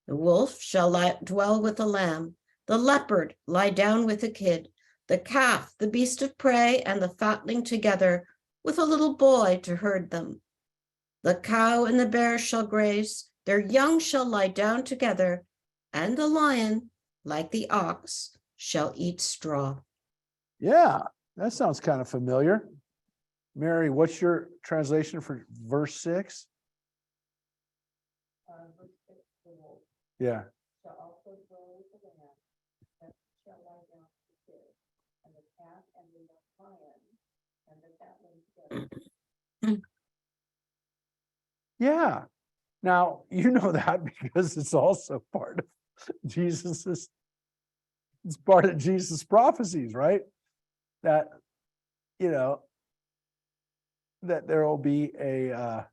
The wolf shall dwell with the lamb, the leopard lie down with the kid, the calf, the beast of prey, and the fatling together, with a little boy to herd them. The cow and the bear shall graze, their young shall lie down together, and the lion, like the ox, shall eat straw. Yeah, that sounds kind of familiar. Mary, what's your translation for verse 6? Verse 6, the wolf Yeah. shall also dwell with the lamb, that shall lie down with the kid, and the calf and the young lion, and the fatling together. Yeah. Now, you know that because it's also part of Jesus's, it's part of Jesus' prophecies, right? That, you know, that there will be a,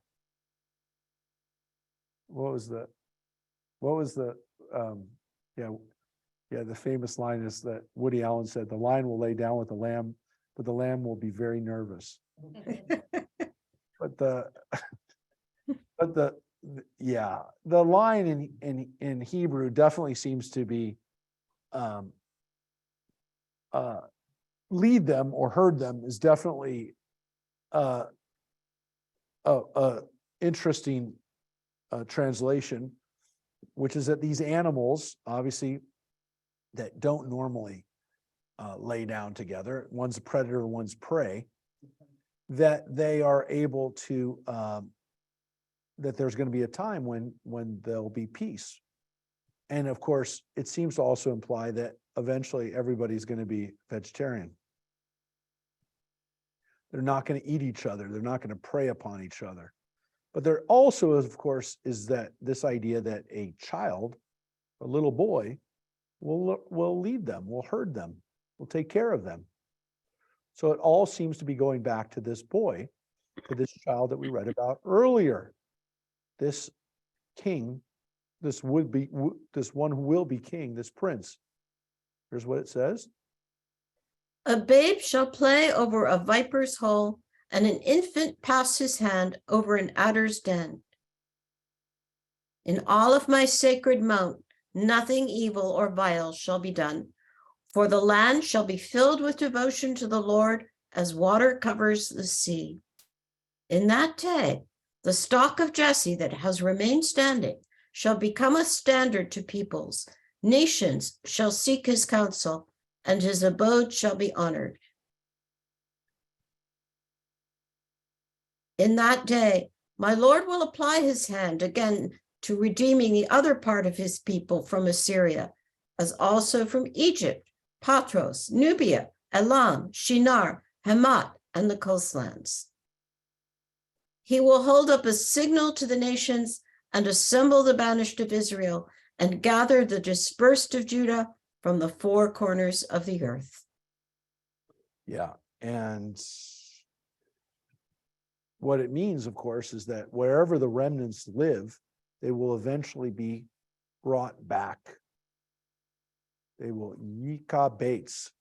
the famous line is that Woody Allen said, the lion will lay down with the lamb, but the lamb will be very nervous. But Yeah, the line in Hebrew definitely seems to be lead them or herd them is definitely a interesting translation, which is that these animals, obviously, that don't normally lay down together, one's a predator, one's prey, that they are able to that there's going to be a time when there'll be peace. And of course, it seems to also imply that eventually everybody's going to be vegetarian. They're not going to eat each other. They're not going to prey upon each other. But there also, of course, is that this idea that a child, a little boy, will lead them, will herd them, will take care of them. So it all seems to be going back to this boy, to this child that we read about earlier. This king, this one who will be king, this prince. Here's what it says. A babe shall play over a viper's hole, and an infant pass his hand over an adder's den. In all of my sacred mount, nothing evil or vile shall be done, for the land shall be filled with devotion to the Lord as water covers the sea. In that day, the stock of Jesse that has remained standing shall become a standard to peoples. Nations shall seek his counsel, and his abode shall be honored. In that day, my Lord will apply his hand again to redeeming the other part of his people from Assyria, as also from Egypt, Patros, Nubia, Elam, Shinar, Hamat, and the coastlands. He will hold up a signal to the nations and assemble the banished of Israel and gather the dispersed of Judah from the four corners of the earth. Yeah, and what it means, of course, is that wherever the remnants live, they will eventually be brought back. They will yika bates.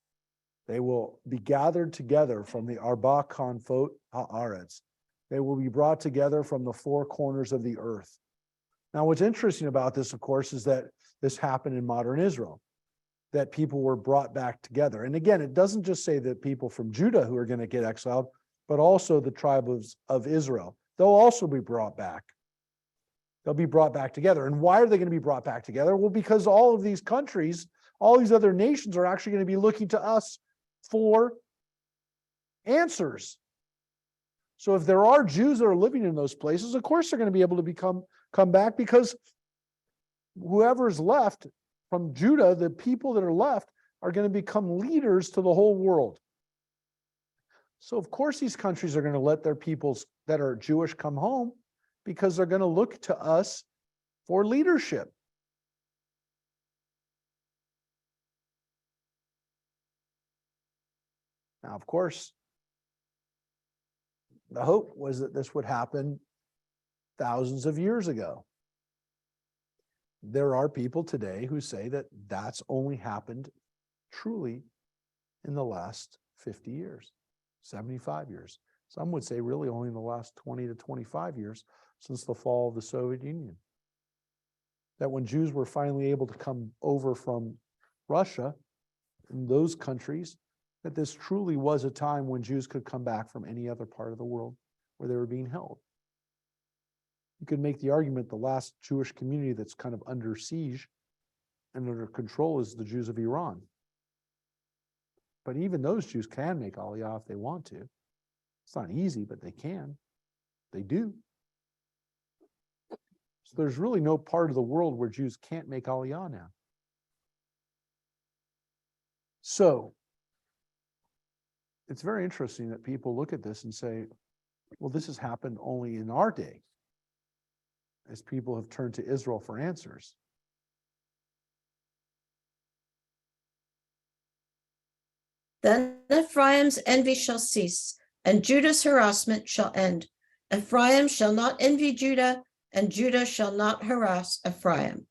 They will be gathered together from the Arba Konfot Haaretz. They will be brought together from the four corners of the earth. Now, what's interesting about this, of course, is that this happened in modern Israel, that people were brought back together. And again, it doesn't just say that people from Judah who are going to get exiled, but also the tribe of Israel. They'll also be brought back. They'll be brought back together. And why are they going to be brought back together? Well, because all of these countries, all these other nations are actually going to be looking to us for answers. So if there are Jews that are living in those places, of course they're going to be able to come back, because whoever is left from Judah, the people that are left, are going to become leaders to the whole world. So of course these countries are going to let their peoples that are Jewish come home, because they're going to look to us for leadership. Now, of course, the hope was that this would happen thousands of years ago. There are people today who say that that's only happened truly in the last 50 years, 75 years. Some would say really only in the last 20 to 25 years since the fall of the Soviet Union. That when Jews were finally able to come over from Russia and those countries, that this truly was a time when Jews could come back from any other part of the world where they were being held. You could make the argument the last Jewish community that's kind of under siege and under control is the Jews of Iran. But even those Jews can make Aliyah if they want to. It's not easy, but they can. They do. So there's really no part of the world where Jews can't make Aliyah now. So it's very interesting that people look at this and say, well, this has happened only in our day, as people have turned to Israel for answers. Then Ephraim's envy shall cease, and Judah's harassment shall end. Ephraim shall not envy Judah, and Judah shall not harass Ephraim.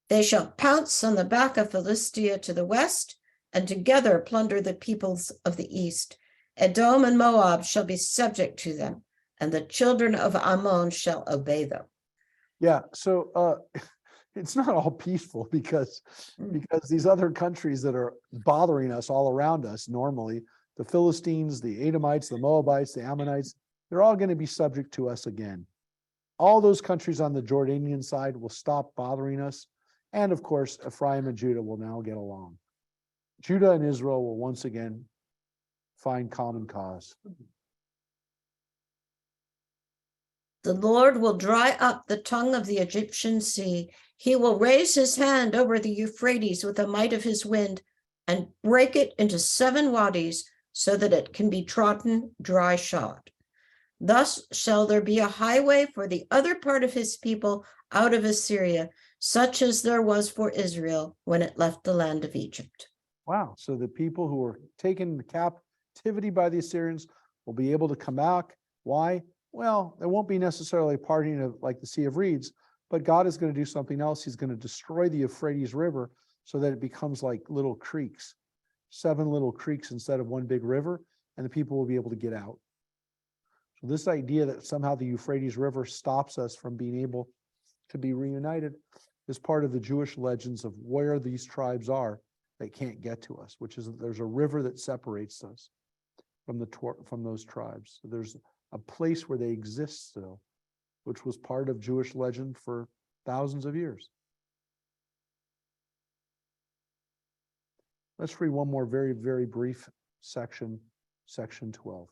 They shall pounce on the back of Philistia to the west, and together plunder the peoples of the east. Edom and Moab shall be subject to them, and the children of Ammon shall obey them. Yeah, so it's not all peaceful because these other countries that are bothering us all around us normally, the Philistines, the Edomites, the Moabites, the Ammonites, they're all going to be subject to us again. All those countries on the Jordanian side will stop bothering us. And of course, Ephraim and Judah will now get along. Judah and Israel will once again find common cause. The Lord will dry up the tongue of the Egyptian sea. He will raise his hand over the Euphrates with the might of his wind and break it into 7 wadis so that it can be trodden dry shod. Thus shall there be a highway for the other part of his people out of Assyria, such as there was for Israel when it left the land of Egypt. Wow. So the people who were taken into captivity by the Assyrians will be able to come back. Why? Well, there won't be necessarily a parting of like the Sea of Reeds, but God is going to do something else. He's going to destroy the Euphrates River so that it becomes like little creeks, 7 little creeks instead of one big river, and the people will be able to get out. So this idea that somehow the Euphrates River stops us from being able to be reunited is part of the Jewish legends of where these tribes are that can't get to us, which is that there's a river that separates us from those tribes. So there's a place where they exist still, which was part of Jewish legend for thousands of years. Let's read one more very, very brief section, section 12.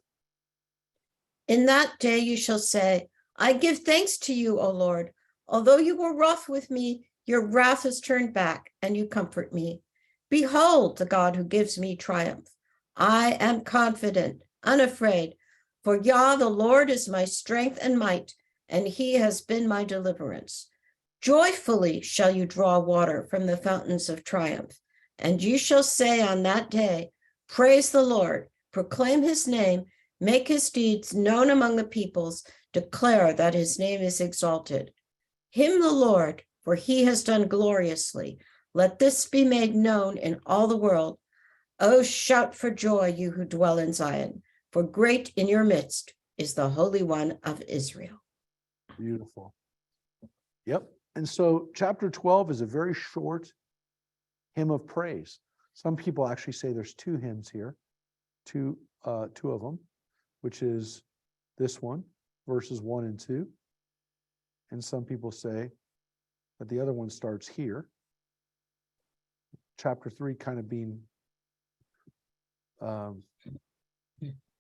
In that day you shall say, I give thanks to you, O Lord. Although you were wroth with me, your wrath is turned back, and you comfort me. Behold the God who gives me triumph. I am confident, unafraid, for Yah, the Lord, is my strength and might, and he has been my deliverance. Joyfully shall you draw water from the fountains of triumph, and you shall say on that day, praise the Lord, proclaim his name, make his deeds known among the peoples, declare that his name is exalted. Him the Lord, for he has done gloriously. Let this be made known in all the world. Oh, shout for joy, you who dwell in Zion, for great in your midst is the Holy One of Israel. Beautiful. Yep. And so chapter 12 is a very short hymn of praise. Some people actually say there's 2 hymns here, two of them, which is this one, verses 1 and 2. And some people say that the other one starts here. Chapter 3 kind of being kind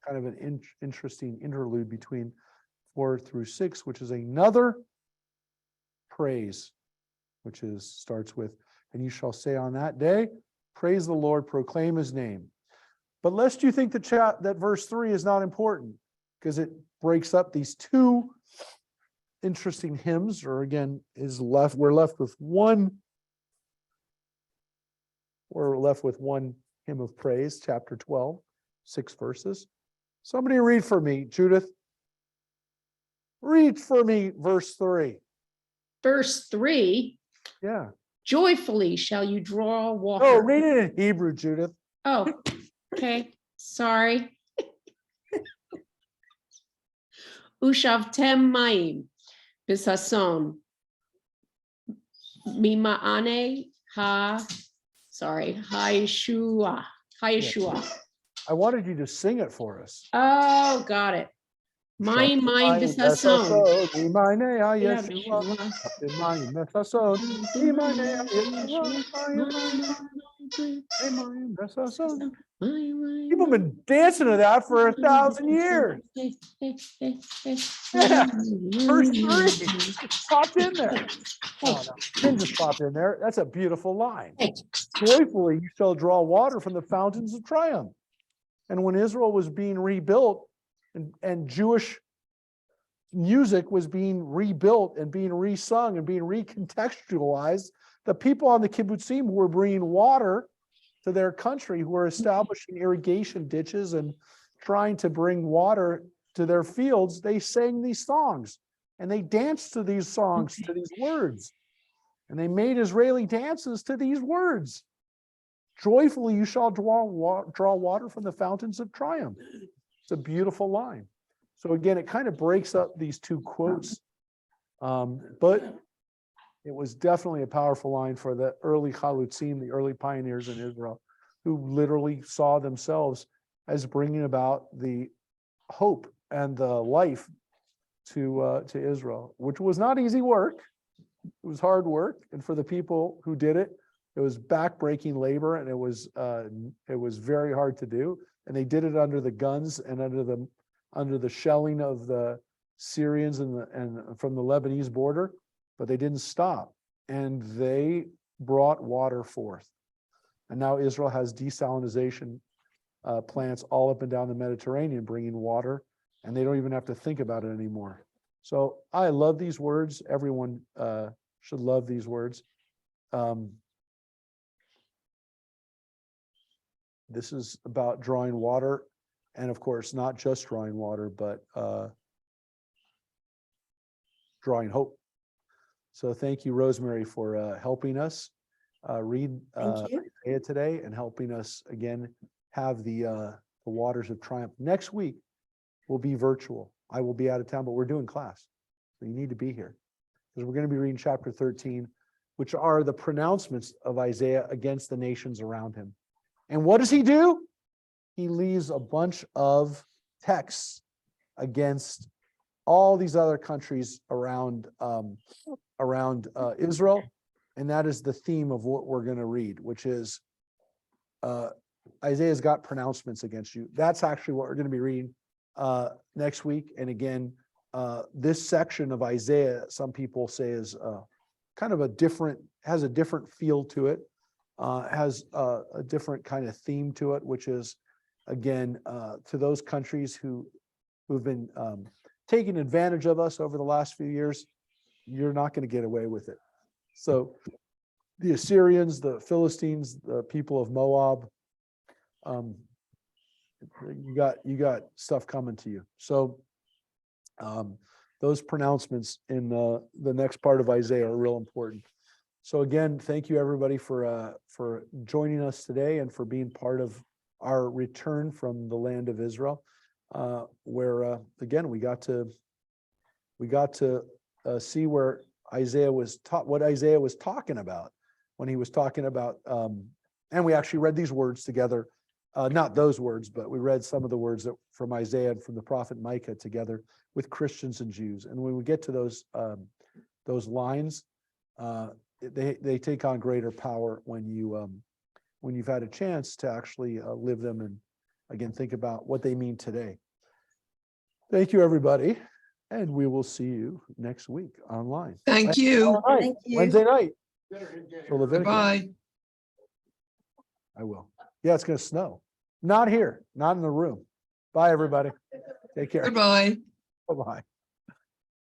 of an interesting interlude between 4 through 6, which is another praise, which starts with, and you shall say on that day, praise the Lord, proclaim his name. But lest you think that verse 3 is not important, because it breaks up these 2 interesting hymns, or again, we're left with one hymn of praise, chapter 12, 6 verses. Somebody read for me, Judith. Read for me verse 3. Verse 3, Yeah. joyfully shall you draw water. Oh, read it in Hebrew, Judith. Oh, okay. Sorry. Ushavtem mayim b'sason mima'ane ha-Yeshua. I wanted you to sing it for us. Oh, got it. Mayim b'sason. People have been dancing to that for 1,000 years. Yeah, verse 3 popped in there. Oh, no, didn't just pop in there. That's a beautiful line. Joyfully you shall draw water from the fountains of triumph. And when Israel was being rebuilt and Jewish music was being rebuilt and being resung and being recontextualized, the people on the kibbutzim who were bringing water to their country, who were establishing irrigation ditches and trying to bring water to their fields, they sang these songs and they danced to these songs, to these words. And they made Israeli dances to these words. Joyfully you shall draw water from the fountains of triumph. It's a beautiful line. So again, it kind of breaks up these 2 quotes But it was definitely a powerful line for the early Chalutzim, the early pioneers in Israel, who literally saw themselves as bringing about the hope and the life to Israel, which was not easy work. It was hard work, and for the people who did it, it was backbreaking labor, and it was very hard to do. And they did it under the guns and under the shelling of the Syrians and from the Lebanese border, but they didn't stop, and they brought water forth. And now Israel has desalination plants all up and down the Mediterranean bringing water, and they don't even have to think about it anymore. So I love these words. Everyone should love these words. This is about drawing water, and of course, not just drawing water, but drawing hope. So thank you, Rosemary, for helping us read Thank you. Isaiah today and helping us again have the waters of triumph. Next week will be virtual. I will be out of town, but we're doing class. So you need to be here because we're going to be reading chapter 13, which are the pronouncements of Isaiah against the nations around him. And what does he do? He leaves a bunch of texts against all these other countries around Israel. And that is the theme of what we're going to read, which is Isaiah's got pronouncements against you. That's actually what we're going to be reading next week. And again, this section of Isaiah, some people say is kind of has a different feel to it, has a different kind of theme to it, which is, again, to those countries who've been taking advantage of us over the last few years, you're not going to get away with it. So the Assyrians, the Philistines, the people of Moab, you got stuff coming to you. So those pronouncements in the next part of Isaiah are real important. So again, thank you everybody for joining us today and for being part of our return from the land of Israel, where again we got to see where Isaiah was what Isaiah was talking about when he was talking about, and we actually read these words together, not those words, but we read some of the words from Isaiah and from the prophet Micah together with Christians and Jews. And when we get to those lines, they take on greater power when you've had a chance to actually live them and again think about what they mean today. Thank you, everybody, and we will see you next week online. Thank you. Thank you. Wednesday night for Leviticus. Goodbye. I will. Yeah, it's going to snow. Not here, not in the room. Bye, everybody. Take care. Goodbye. Bye-bye.